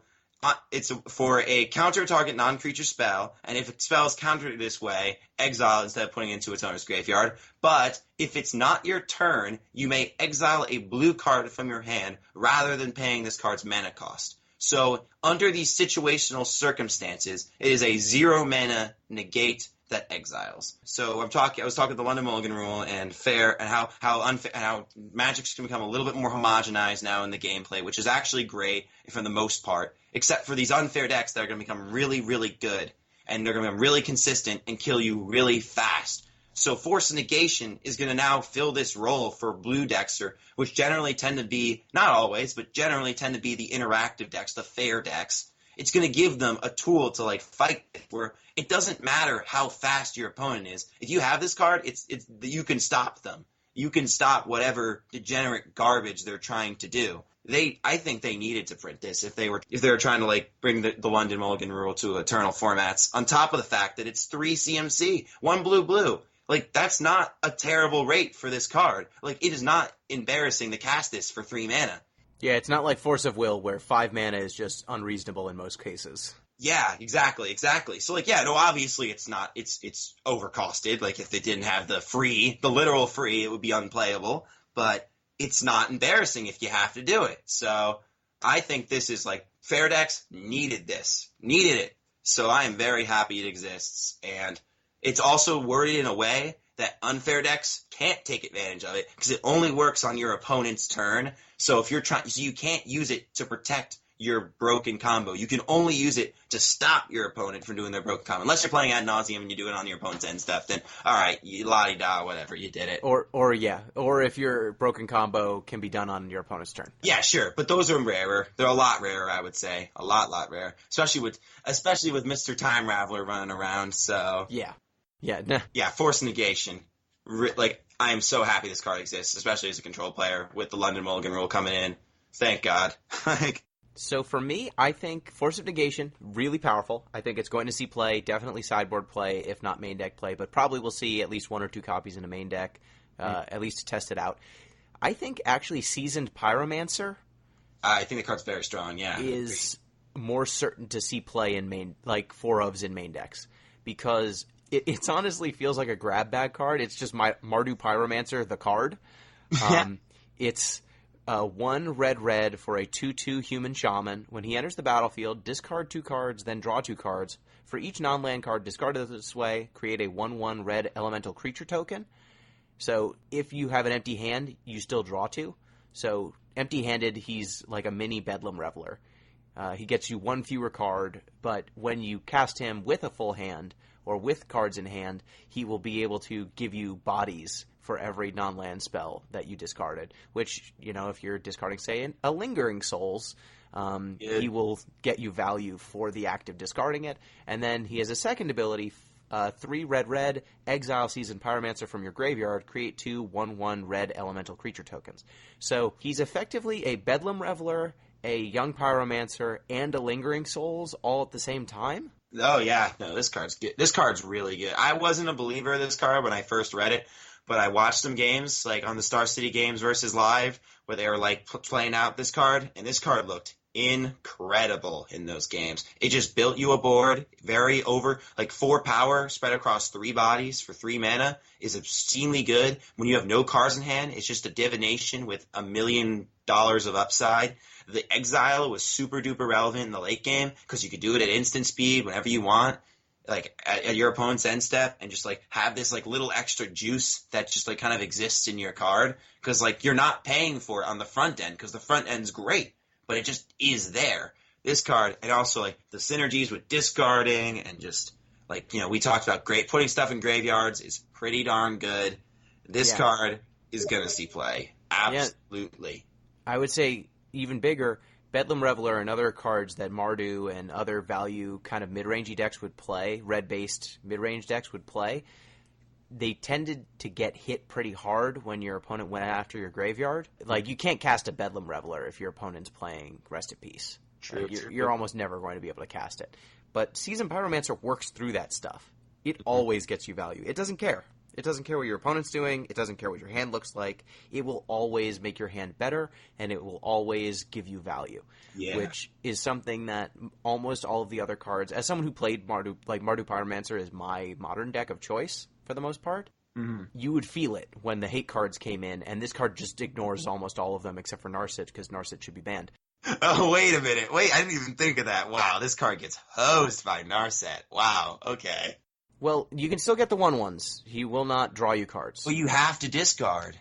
It's for a counter target non-creature spell, and if a spell is countered this way, exile instead of putting it into its owner's graveyard. But if it's not your turn, you may exile a blue card from your hand rather than paying this card's mana cost. So under these situational circumstances, it is a 0 mana negate that exiles. So I was talking the London Mulligan rule and fair and how unfair and how Magic's going to become a little bit more homogenized now in the gameplay, which is actually great for the most part, except for these unfair decks that are going to become really, really good and they're going to become really consistent and kill you really fast. So Force of Negation is going to now fill this role for blue decks, which generally tend to be, not always, but generally tend to be the interactive decks, the fair decks. It's going to give them a tool to like fight where it doesn't matter how fast your opponent is. If you have this card, you can stop them. You can stop whatever degenerate garbage they're trying to do. I think they needed to print this if they were trying to like bring the London Mulligan rule to Eternal formats. On top of the fact that it's 3 CMC, 1 blue. Like, that's not a terrible rate for this card. Like, it is not embarrassing to cast this for 3 mana. Yeah, it's not like Force of Will where 5 mana is just unreasonable in most cases. Yeah, exactly. So, like, yeah, no, obviously it's not, it's overcosted. Like, if they didn't have the literal free, it would be unplayable. But it's not embarrassing if you have to do it. So, I think this is, like, fair decks needed it. So, I am very happy it exists. And it's also worded in a way that unfair decks can't take advantage of it because it only works on your opponent's turn. So if you're so you can't use it to protect your broken combo. You can only use it to stop your opponent from doing their broken combo. Unless you're playing ad nauseum and you do it on your opponent's end stuff, then all right, la-di-da, whatever, you did it. Or if your broken combo can be done on your opponent's turn. Yeah, sure, but those are rarer. They're a lot rarer, I would say. A lot rarer. Especially with Mr. Time Raveler running around, so... Yeah. Yeah, Force Negation. Like, I am so happy this card exists, especially as a control player with the London Mulligan rule coming in. Thank God. So for me, I think Force of Negation, really powerful. I think it's going to see play, definitely sideboard play, if not main deck play, but probably we'll see at least 1 or 2 copies in a main deck, at least to test it out. I think actually Seasoned Pyromancer... I think the card's very strong, yeah. ...is more certain to see play in main, like 4-ofs in main decks, because... It honestly feels like a grab bag card. It's just Mardu Pyromancer, the card. It's 1 red for a 2/2 human shaman. When he enters the battlefield, discard 2 cards, then draw 2 cards. For each non-land card discarded this way, create a 1/1 red elemental creature token. So if you have an empty hand, you still draw 2. So empty-handed, he's like a mini Bedlam Reveler. He gets you one fewer card, but when you cast him with a full hand or with cards in hand, he will be able to give you bodies for every non-land spell that you discarded, which, if you're discarding, say, a Lingering Souls, he will get you value for the act of discarding it. And then he has a second ability, 3 red, exile Seasoned Pyromancer from your graveyard, create 2 1/1 red elemental creature tokens. So he's effectively a Bedlam Reveler, a Young Pyromancer, and a Lingering Souls all at the same time. Oh, yeah. No, this card's good. This card's really good. I wasn't a believer of this card when I first read it, but I watched some games, like on the Star City Games versus Live, where they were, like, playing out this card, and this card looked incredible in those games. It just built you a board, 4 power spread across 3 bodies for 3 mana is obscenely good. When you have no cards in hand, it's just a divination with $1 million of upside. The exile was super duper relevant in the late game because you could do it at instant speed whenever you want, like at your opponent's end step, and just like have this like little extra juice that just like kind of exists in your card because like you're not paying for it on the front end because the front end's great, but it just is there. This card, and also like the synergies with discarding and just like, we talked about putting stuff in graveyards is pretty darn good. This card is gonna see play. Absolutely. Yeah. I would say even bigger, Bedlam Reveler and other cards that Mardu and other value kind of mid-rangey decks would play, red-based mid-range decks would play, they tended to get hit pretty hard when your opponent went after your graveyard. Like, you can't cast a Bedlam Reveler if your opponent's playing Rest in Peace. True, you're almost never going to be able to cast it. But Seasoned Pyromancer works through that stuff. It always gets you value. It doesn't care. It doesn't care what your opponent's doing. It doesn't care what your hand looks like. It will always make your hand better, and it will always give you value, which is something that almost all of the other cards, as someone who played Mardu, like Mardu Pyromancer is my modern deck of choice for the most part, you would feel it when the hate cards came in, and this card just ignores almost all of them except for Narset, because Narset should be banned. Oh, wait a minute. Wait, I didn't even think of that. Wow, this card gets hosed by Narset. Wow, okay. Well, you can still get the 1/1s. He will not draw you cards. Well, you have to discard.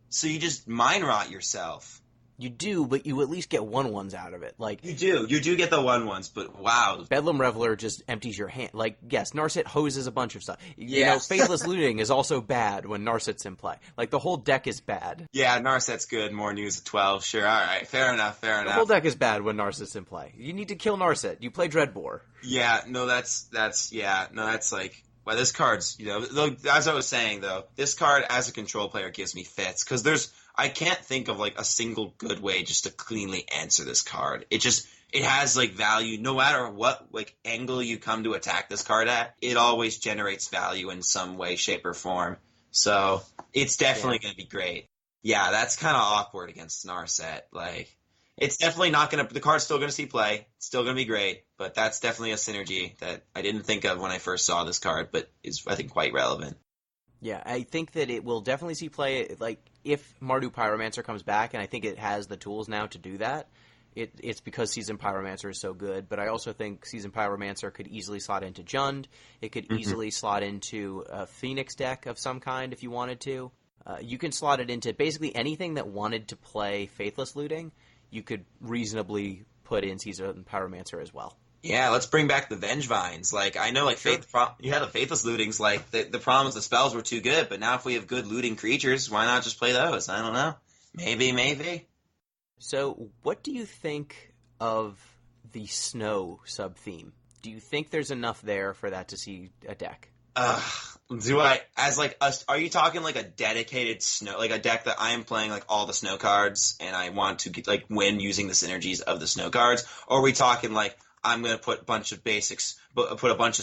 So you just mind rot yourself. You do, but you at least get 1/1s out of it. Like you do get the 1/1s, but wow. Bedlam Reveler just empties your hand. Like, yes, Narset hoses a bunch of stuff. Yes. Faithless Looting is also bad when Narset's in play. Like, the whole deck is bad. Yeah, Narset's good. More news at 12. Sure, all right. Fair enough. The whole deck is bad when Narset's in play. You need to kill Narset. You play Dreadbore. Yeah, no, that's like... Well, this card's, as I was saying, though, this card as a control player gives me fits, because I can't think of, like, a single good way just to cleanly answer this card. It has, like, value. No matter what, like, angle you come to attack this card at, it always generates value in some way, shape, or form. So, it's definitely going to be great. Yeah, that's kind of awkward against Narset. Like, it's definitely not going to... The card's still going to see play. It's still going to be great. But that's definitely a synergy that I didn't think of when I first saw this card, but is, I think, quite relevant. Yeah, I think that it will definitely see play. Like, if Mardu Pyromancer comes back, and I think it has the tools now to do that, it's because Seasoned Pyromancer is so good. But I also think Seasoned Pyromancer could easily slot into Jund. It could easily slot into a Phoenix deck of some kind if you wanted to. You can slot it into basically anything that wanted to play Faithless Looting. You could reasonably put in Seasoned Pyromancer as well. Yeah, let's bring back the Vengevines. Like, I know, like, the Faithless Lootings, like, the problem is the spells were too good, but now if we have good looting creatures, why not just play those? I don't know. Maybe. So, what do you think of the snow sub-theme? Do you think there's enough there for that to see a deck? Are you talking like a dedicated snow, like a deck that I am playing like all the snow cards and I want to like win using the synergies of the snow cards? Or are we talking like I'm going to put a bunch of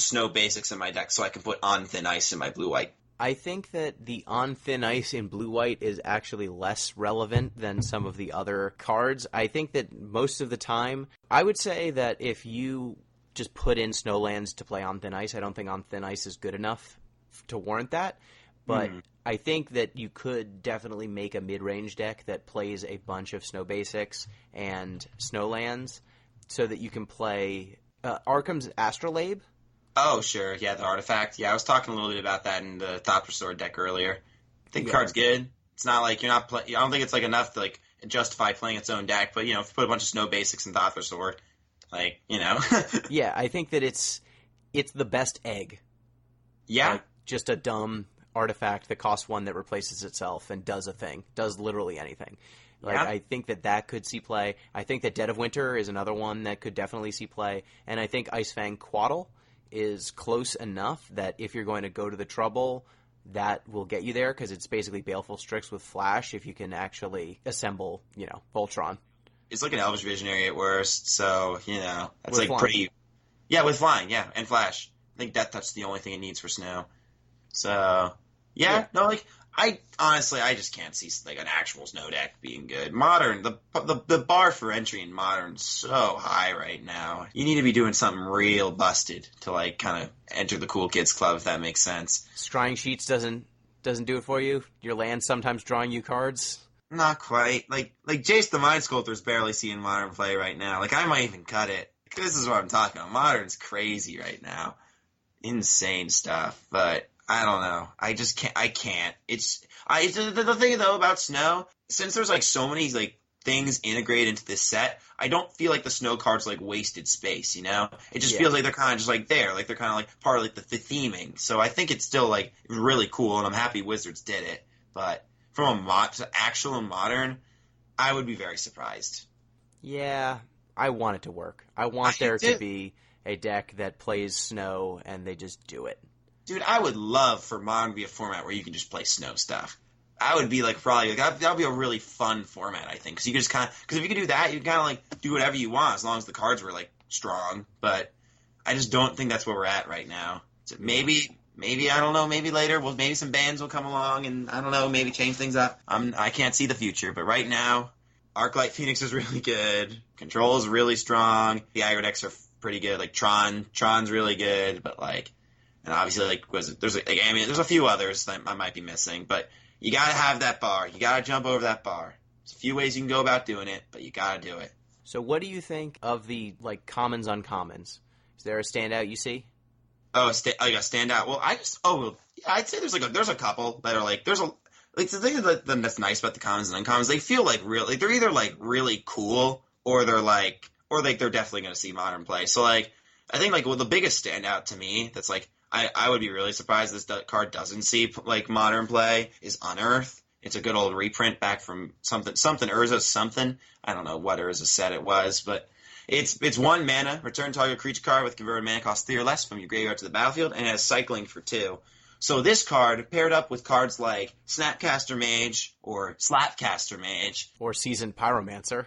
snow basics in my deck so I can put On Thin Ice in my blue-white? I think that the On Thin Ice in blue-white is actually less relevant than some of the other cards. I think that most of the time, I would say that if you just put in Snowlands to play On Thin Ice, I don't think On Thin Ice is good enough to warrant that. But I think that you could definitely make a mid-range deck that plays a bunch of Snow Basics and Snowlands so that you can play Arkham's Astrolabe. Oh, sure. Yeah, the artifact. Yeah, I was talking a little bit about that in the Thought Restored deck earlier. I think the card's good. It's not like you're not I don't think it's like enough to like justify playing its own deck, but if you put a bunch of Snow Basics in Thought Restored, Like, you know. Yeah, I think that it's the best egg. Yeah. Like, just a dumb artifact that costs 1 that replaces itself and does a thing. Does literally anything. Like, Yeah. I think that could see play. I think that Dead of Winter is another one that could definitely see play. And I think Icefang Quaddle is close enough that if you're going to go to the trouble, that will get you there, because it's basically Baleful Strix with Flash if you can actually assemble, Voltron. It's like an Elvish Visionary at worst, so, that's With like flying. pretty... Yeah, with flying, yeah, and Flash. I think Death Touch is the only thing it needs for snow. So, Yeah. no, like, I just can't see, like, an actual snow deck being good. Modern, the bar for entry in Modern's so high right now. You need to be doing something real busted to, like, kind of enter the cool kids club, if that makes sense. Scrying Sheets doesn't do it for you? Your land sometimes drawing you cards? Not quite. Like Jace the Mind Sculptor's barely seeing Modern play right now. Like, I might even cut it. This is what I'm talking about. Modern's crazy right now. Insane stuff. But I don't know. I just can't. I can't. The thing though about Snow, since there's like so many like things integrated into this set, I don't feel like the Snow cards like wasted space. It just feels like they're kind of just like there, like they're kind of like part of like the theming. So I think it's still like really cool, and I'm happy Wizards did it. But from actual Modern, I would be very surprised. Yeah, I want it to work. I want there to be a deck that plays Snow, and they just do it. Dude, I would love for Modern to be a format where you can just play Snow stuff. I would be like probably like that would be a really fun format, I think, because you could just because if you could do that, you could kind of like do whatever you want as long as the cards were like strong. But I just don't think that's where we're at right now. So maybe I don't know. Maybe later, maybe some bans will come along, and I don't know, maybe change things up. I can't see the future, but right now, Arclight Phoenix is really good. Control is really strong. The aggro decks are pretty good. Like Tron's really good, but like. And obviously, like, there's a few others that I might be missing, but you gotta have that bar. You gotta jump over that bar. There's a few ways you can go about doing it, but you gotta do it. So, what do you think of the like commons uncommons? Is there a standout you see? Oh, like a standout. Well, I'd say there's a couple that are like the thing that's nice about the commons and uncommons. They feel like real. Like they're either like really cool or they're definitely gonna see Modern play. So like I think like the biggest standout to me that's like. I would be really surprised this card doesn't see like Modern play is Unearth. It's a good old reprint back from something Urza something. I don't know what Urza set it was, but it's 1 mana. Return target creature card with converted mana cost 3 or less from your graveyard to the battlefield, and it has cycling for 2. So this card, paired up with cards like Snapcaster Mage or Slapcaster Mage. Or Seasoned Pyromancer.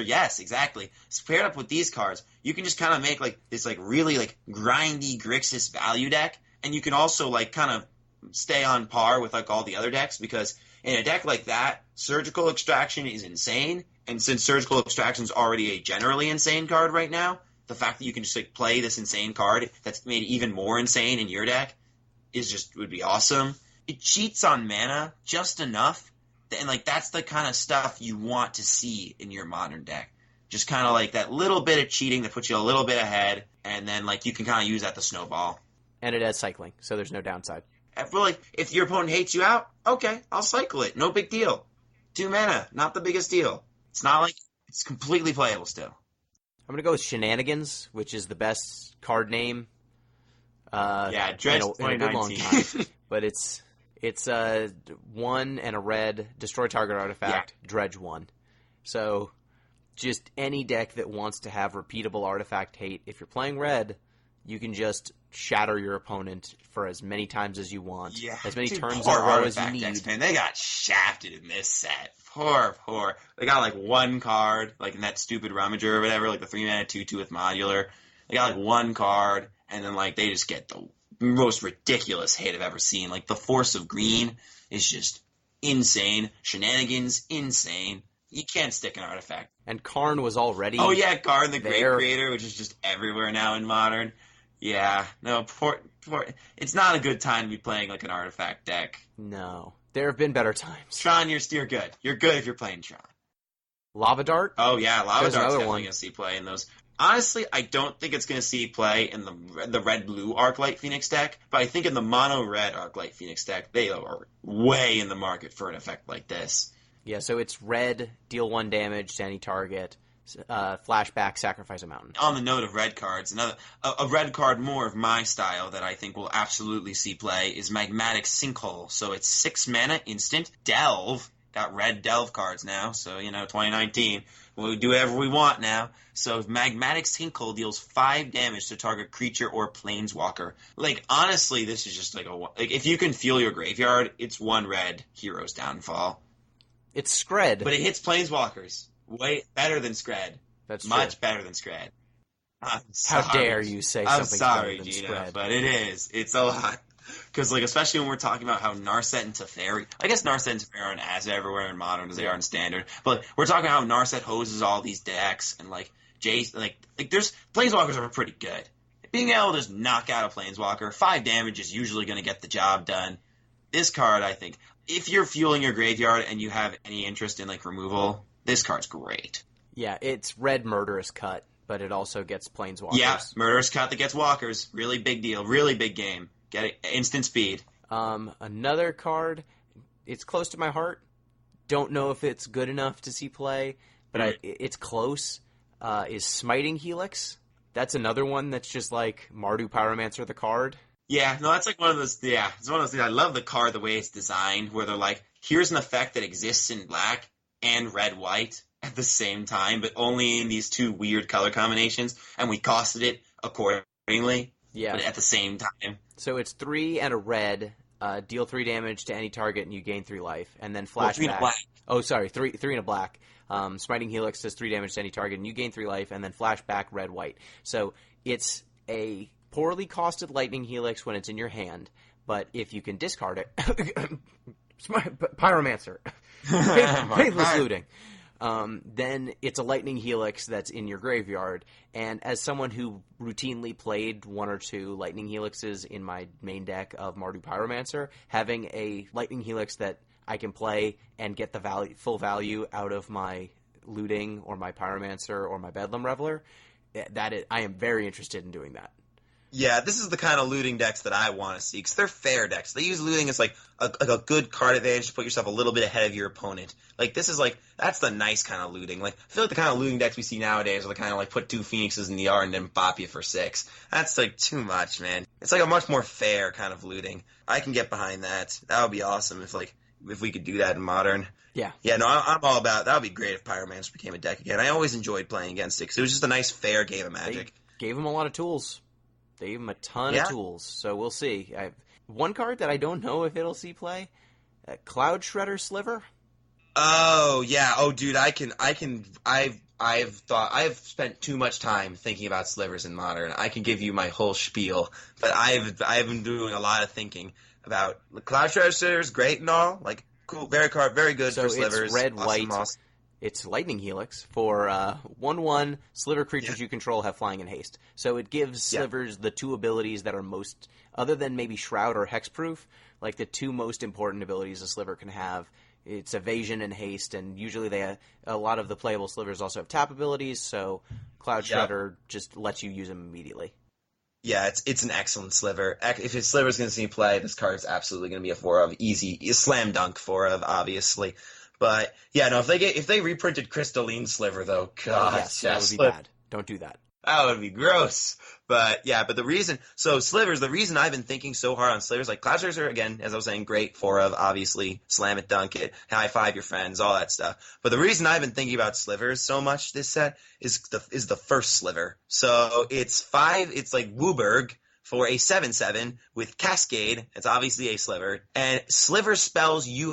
Yes, exactly. So paired up with these cards, you can just kind of make like this like really like grindy Grixis value deck, and you can also like kind of stay on par with like all the other decks, because in a deck like that, Surgical Extraction is insane, and since Surgical Extraction is already a generally insane card right now, the fact that you can just like play this insane card that's made even more insane in your deck would be awesome. It cheats on mana just enough, and like that's the kind of stuff you want to see in your Modern deck. Just kind of like that little bit of cheating that puts you a little bit ahead, and then like you can kind of use that to snowball. And it has cycling, so there's no downside. I feel like if your opponent hates you out, okay, I'll cycle it. No big deal. 2 mana, not the biggest deal. It's not like it's completely playable still. I'm gonna go with Shenanigans, which is the best card name. Dredge in a good long time. But it's 1 and a red, destroy target artifact, Dredge 1. So just any deck that wants to have repeatable artifact hate, if you're playing red, you can just shatter your opponent for as many times as you want. Yeah, as many turns in a row as you need. Decks, man, they got shafted in this set. Poor. They got like 1 card, like in that stupid Rummager or whatever, like the 3-mana 2/2 with modular. They got like 1 card, and then like they just get the most ridiculous hate I've ever seen. Like the Force of Green is just insane. Shenanigans, insane. You can't stick an artifact. And Karn was already Karn the Great Creator, which is just everywhere now in Modern. Yeah, no, poor. It's not a good time to be playing like an artifact deck. No, there have been better times. Tron, you're good. You're good if you're playing Tron. Lava Dart? Oh yeah, Lava Dart's definitely going to see play in those. Honestly, I don't think it's going to see play in the red-blue Arclight Phoenix deck, but I think in the mono-red Arclight Phoenix deck, they are way in the market for an effect like this. Yeah, so it's red, deal 1 damage to any target, flashback, sacrifice a mountain. On the note of red cards, a red card more of my style that I think will absolutely see play is Magmatic Sinkhole. So it's 6 mana, instant, delve. Got red delve cards now, so 2019. We'll do whatever we want now. So Magmatic Sinkhole deals 5 damage to target creature or planeswalker. Like, honestly, this is just like if you can feel your graveyard, it's 1 red, Hero's Downfall. It's Skred. But it hits planeswalkers. Way better than Skred. That's much true. better than Skred. How dare you say something better than Gino, Skred? but it is. It's a lot. Because, especially when we're talking about how Narset and Teferi... I guess Narset and Teferi aren't as everywhere in Modern as they are in Standard. But we're talking how Narset hoses all these decks, and, Jace... there's... Planeswalkers are pretty good. Being able to just knock out a Planeswalker, 5 damage is usually going to get the job done. This card, I think... If you're fueling your graveyard and you have any interest in, removal, this card's great. Yeah, it's red Murderous Cut, but it also gets Planeswalkers. Yeah, Murderous Cut that gets walkers. Really big deal. Really big game. Get it. Instant speed. Another card, it's close to my heart. Don't know if it's good enough to see play, but it's close. Is Smiting Helix. That's another one that's just like Mardu Pyromancer the card. Yeah, no, that's one of those, it's one of those things. I love the card, the way it's designed, where they're like, here's an effect that exists in black and red-white at the same time, but only in these 2 weird color combinations, and we costed it accordingly, but at the same time. So it's 3 and a red, deal 3 damage to any target, and you gain 3 life, and then flashback. 3 and a black. Oh, sorry, 3 and a black. Smiting Helix does 3 damage to any target, and you gain 3 life, and then flashback red-white. So it's a poorly costed Lightning Helix when it's in your hand, but if you can discard it, Pyromancer, faithless looting, then it's a Lightning Helix that's in your graveyard. And as someone who routinely played 1 or 2 Lightning Helixes in my main deck of Mardu Pyromancer, having a Lightning Helix that I can play and get the full value out of my looting or my Pyromancer or my Bedlam Reveler, I am very interested in doing that. Yeah, this is the kind of looting decks that I want to see, because they're fair decks. They use looting as a good card advantage to put yourself a little bit ahead of your opponent. This is that's the nice kind of looting. I feel like the kind of looting decks we see nowadays are the kind of put 2 Phoenixes in the yard and then bop you for 6. That's too much, man. It's a much more fair kind of looting. I can get behind that. That would be awesome if we could do that in Modern. Yeah. Yeah, no, I'm all about that. Would be great if Pyromancer became a deck again. I always enjoyed playing against it because it was just a nice, fair game of Magic. They gave him a lot of tools. They gave him a ton of tools, so we'll see. One card that I don't know if it'll see play, Cloud Shredder Sliver. Oh yeah, oh dude, I've spent too much time thinking about slivers in Modern. I can give you my whole spiel, but I've been doing a lot of thinking about Cloud Shredder Slivers. Great and all, cool, very good for slivers. It's red, awesome, white. awesome. It's Lightning Helix for 1/1 sliver creatures you control have flying and haste. So it gives slivers the 2 abilities that are most, other than maybe Shroud or Hexproof, the 2 most important abilities a sliver can have. It's evasion and haste, and usually a lot of the playable slivers also have tap abilities, so Cloud Shredder just lets you use them immediately. Yeah, it's an excellent sliver. If his sliver's going to see play, this card is absolutely going to be a 4 of. Easy, slam dunk 4 of, obviously. But yeah, no, if they reprinted Crystalline Sliver though, God, yes, that would be bad. Don't do that. That would be gross. But yeah, the reason I've been thinking so hard on slivers, Cloud Shredders are, again, as I was saying, great 4 of, obviously, slam it, dunk it, high five your friends, all that stuff. But the reason I've been thinking about slivers so much this set is the first sliver. So it's Wooburg for a 7/7 with Cascade. It's obviously a sliver, and sliver spells you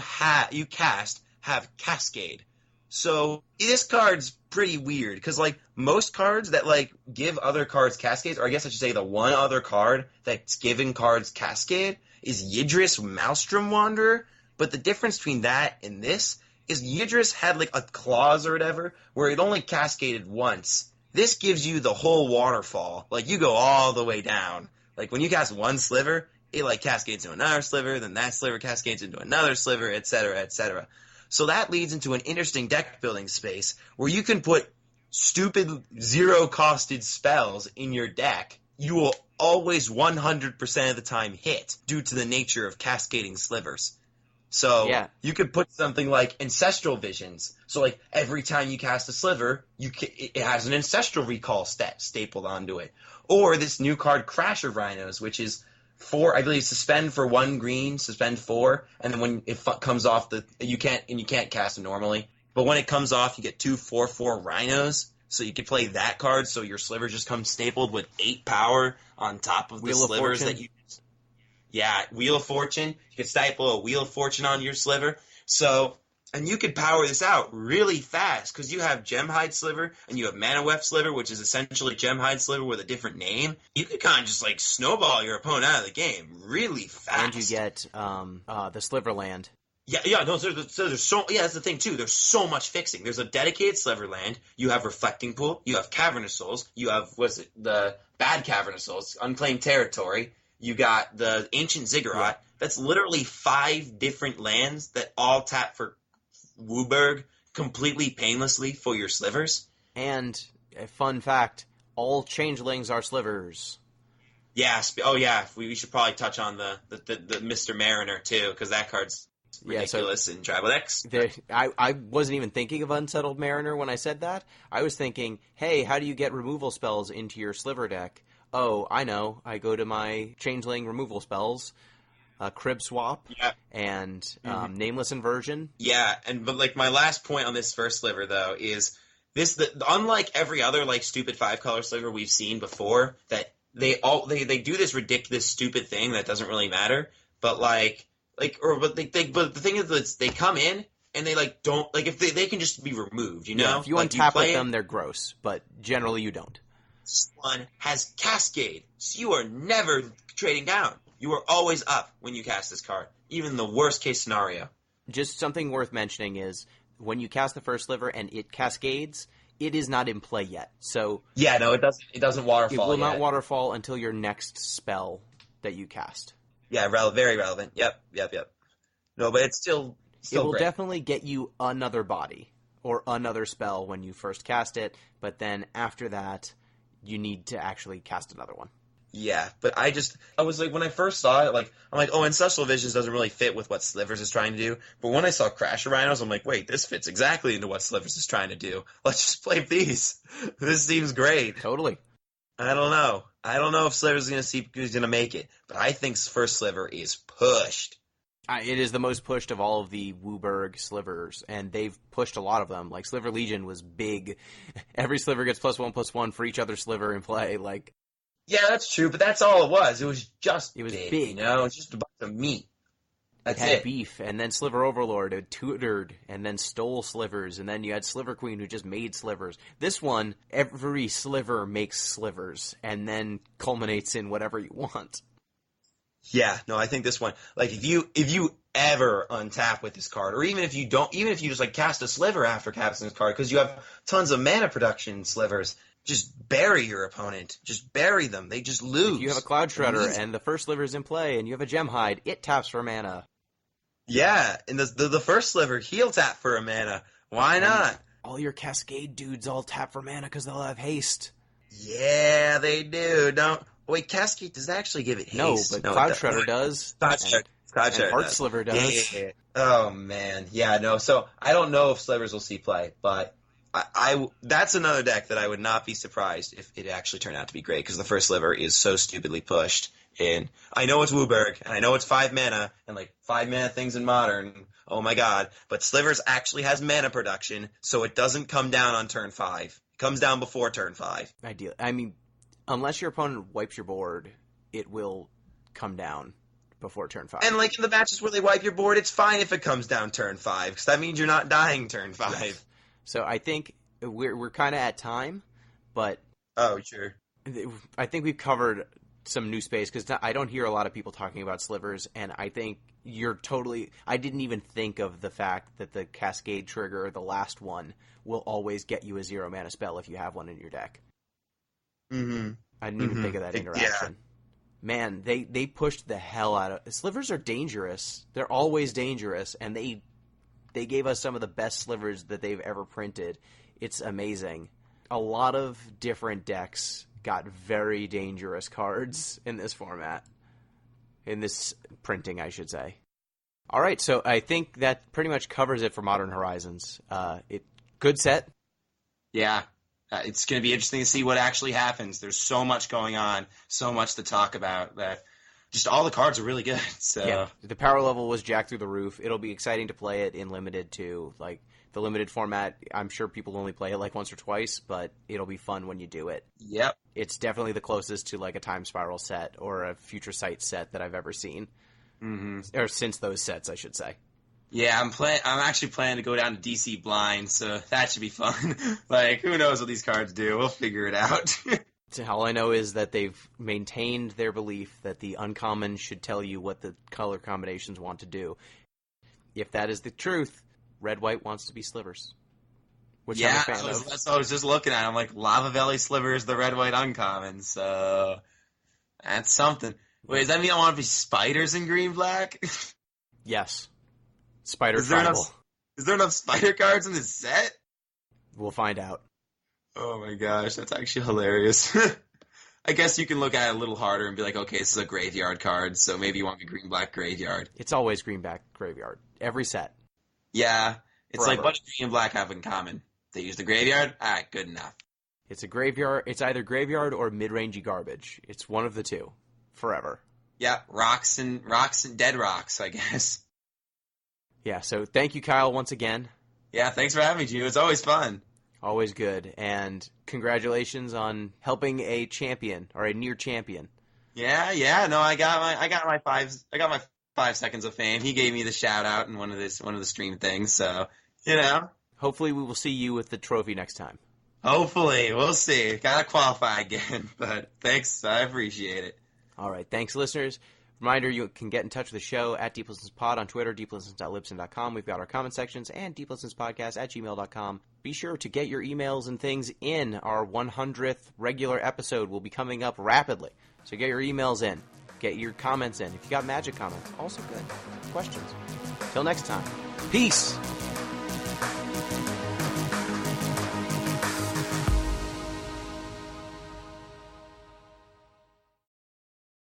cast have Cascade. So this card's pretty weird, because most cards that give other cards Cascades, or I guess I should say the one other card that's giving cards Cascade is Yidris Maelstrom Wanderer, but the difference between that and this is Yidris had a clause or whatever where it only cascaded once. This gives you the whole waterfall. You go all the way down. When you cast one sliver, it cascades into another sliver, then that sliver cascades into another sliver, etc., etc. So that leads into an interesting deck building space where you can put stupid 0-costed spells in your deck. You will always 100% of the time hit due to the nature of cascading slivers. So Yeah. you could put something like Ancestral Visions. So like every time you cast a sliver, it has an Ancestral Recall stat stapled onto it. Or this new card, Crasher Rhinos, which is 4, I believe, suspend for 1 green, suspend 4, and then when it comes off you can't cast it normally. But when it comes off, you get 2 4/4 Rhinos. So you could play that card, so your sliver just comes stapled with 8 power on top of the Wheel of slivers Fortune. that you. Yeah, Wheel of Fortune. You could staple a Wheel of Fortune on your sliver. So, and you could power this out really fast because you have Gemhide Sliver and you have Mana Weft Sliver, which is essentially Gemhide Sliver with a different name. You could kind of just like snowball your opponent out of the game really fast. And you get the Sliverland. Yeah, no, that's the thing too. There's so much fixing. There's a dedicated Sliverland. You have Reflecting Pool. You have Cavernous Souls. You have, the bad Cavernous Souls, Unclaimed Territory. You got the Ancient Ziggurat. Yeah. That's literally 5 different lands that all tap for Wooburg completely painlessly for your slivers. And a fun fact, all changelings are slivers. Yes. Oh, yeah. We should probably touch on the Mr. Mariner, too, because that card's ridiculous in Tribal Decks. I wasn't even thinking of Unsettled Mariner when I said that. I was thinking, hey, how do you get removal spells into your sliver deck? Oh, I know. I go to my changeling removal spells, Crib Swap, and Nameless Inversion. Yeah, but like my last point on this first sliver though is this: unlike every other like stupid 5-color sliver we've seen before, that they do this ridiculous stupid thing that doesn't really matter, but but the thing is that they come in and they like don't like if they can just be removed, you know. Yeah, if you untap with them, they're gross, but generally you don't. This one has Cascade, so you are never trading down. You are always up when you cast this card, even in the worst case scenario. Just something worth mentioning is when you cast the first sliver and it cascades, it is not in play yet. So yeah, no, it doesn't waterfall. It will not waterfall until your next spell that you cast. Yeah, very relevant. Yep. No, but it's still it will great. Definitely get you another body or another spell when you first cast it, but then after that, you need to actually cast another one. Yeah, but I was like, when I first saw it, like, I'm like, oh, Ancestral Visions doesn't really fit with what Slivers is trying to do. But when I saw Crasher Rhinos, I'm like, wait, this fits exactly into what Slivers is trying to do. Let's just play these. This seems great. Totally. I don't know. I don't know if Slivers is going to make it, but I think first Sliver is pushed. It is the most pushed of all of the Wooburg slivers, and they've pushed a lot of them. Like, Sliver Legion was big. Every sliver gets +1/+1 for each other sliver in play. Like, yeah, that's true, but that's all it was. It was big. You know? It's just a bunch of meat. That's it. Beef, and then Sliver Overlord had tutored, and then stole slivers, and then you had Sliver Queen who just made slivers. This one, every sliver makes slivers, and then culminates in whatever you want. Yeah, no, I think this one, like, if you ever untap with this card, or even if you just like cast a sliver after casting this card, because you have tons of mana production slivers, just bury your opponent. Just bury them. They just lose. If you have a Cloud Shredder and the first sliver's in play, and you have a Gemhide, it taps for mana. Yeah, and the first sliver, he'll tap for a mana. Why not? All your Cascade dudes all tap for mana because they'll have haste. Yeah, they do. Wait, Cascade, does that actually give it haste? No, but Cloud Shredder does. Cloud Shredder Heart Sliver does. Yeah. Oh, man. Yeah, no. So, I don't know if slivers will see play, but that's another deck that I would not be surprised if it actually turned out to be great, because the first sliver is so stupidly pushed. And I know it's Wooburg, and I know it's 5 mana, and like 5 mana things in Modern, oh my god, but Slivers actually has mana production, so it doesn't come down on turn 5. It comes down before turn 5. Ideal. I mean, unless your opponent wipes your board, it will come down before turn 5. And like in the matches where they wipe your board, it's fine if it comes down turn 5, because that means you're not dying turn 5. Yes. So I think we're kind of at time, but oh sure, I think we've covered some new space, because I don't hear a lot of people talking about slivers, and I think you're totally... I didn't even think of the fact that the Cascade trigger, the last one, will always get you a 0 mana spell if you have one in your deck. Mm-hmm. I didn't even think of that interaction. Yeah. Man, they pushed the hell out of... Slivers are dangerous. They're always dangerous, and they gave us some of the best slivers that they've ever printed. It's amazing. A lot of different decks got very dangerous cards in this format. In this printing, I should say. All right, so I think that pretty much covers it for Modern Horizons. Good set. Yeah. It's going to be interesting to see what actually happens. There's so much going on, so much to talk about that just all the cards are really good. So yeah, the power level was jacked through the roof. It'll be exciting to play it in limited too. Like the limited format, I'm sure people only play it like once or twice, but it'll be fun when you do it. Yep. It's definitely the closest to like a Time Spiral set or a Future Sight set that I've ever seen. Mm-hmm. Or since those sets, I should say. Yeah, I'm actually planning to go down to DC blind, so that should be fun. Like, who knows what these cards do? We'll figure it out. All I know is that they've maintained their belief that the uncommon should tell you what the color combinations want to do. If that is the truth, red-white wants to be slivers. Which I'm a fan of. That's what I was just looking at. I'm like, Lava Valley Sliver is the red-white uncommon, so that's something. Wait, does that mean I want to be spiders in green-black? Yes. Spider tribal. Is there enough spider cards in this set? We'll find out. Oh my gosh, that's actually hilarious. I guess you can look at it a little harder and be like, okay, this is a graveyard card, so maybe you want a green-black graveyard. It's always green-black graveyard. Every set. Yeah. It's Forever. like, what do green and black have in common? They use the graveyard? Alright, good enough. It's a graveyard. It's either graveyard or mid-rangey garbage. It's one of the two. Forever. Yeah, rocks and dead rocks, I guess. Yeah, so thank you, Kyle, once again. Yeah, thanks for having me, Gino. It's always fun. Always good. And congratulations on helping a champion or a near champion. Yeah. No, I got my 5 seconds of fame. He gave me the shout out in one of the stream things, so Hopefully we will see you with the trophy next time. Hopefully. We'll see. Gotta qualify again, but thanks. I appreciate it. All right. Thanks, listeners. Reminder, you can get in touch with the show at DeepListensPod on Twitter, deeplistens.libsyn.com. We've got our comment sections, and deeplistenspodcast@gmail.com. Be sure to get your emails and things in. Our 100th regular episode will be coming up rapidly. So get your emails in. Get your comments in. If you got magic comments, also good. Questions. Till next time. Peace!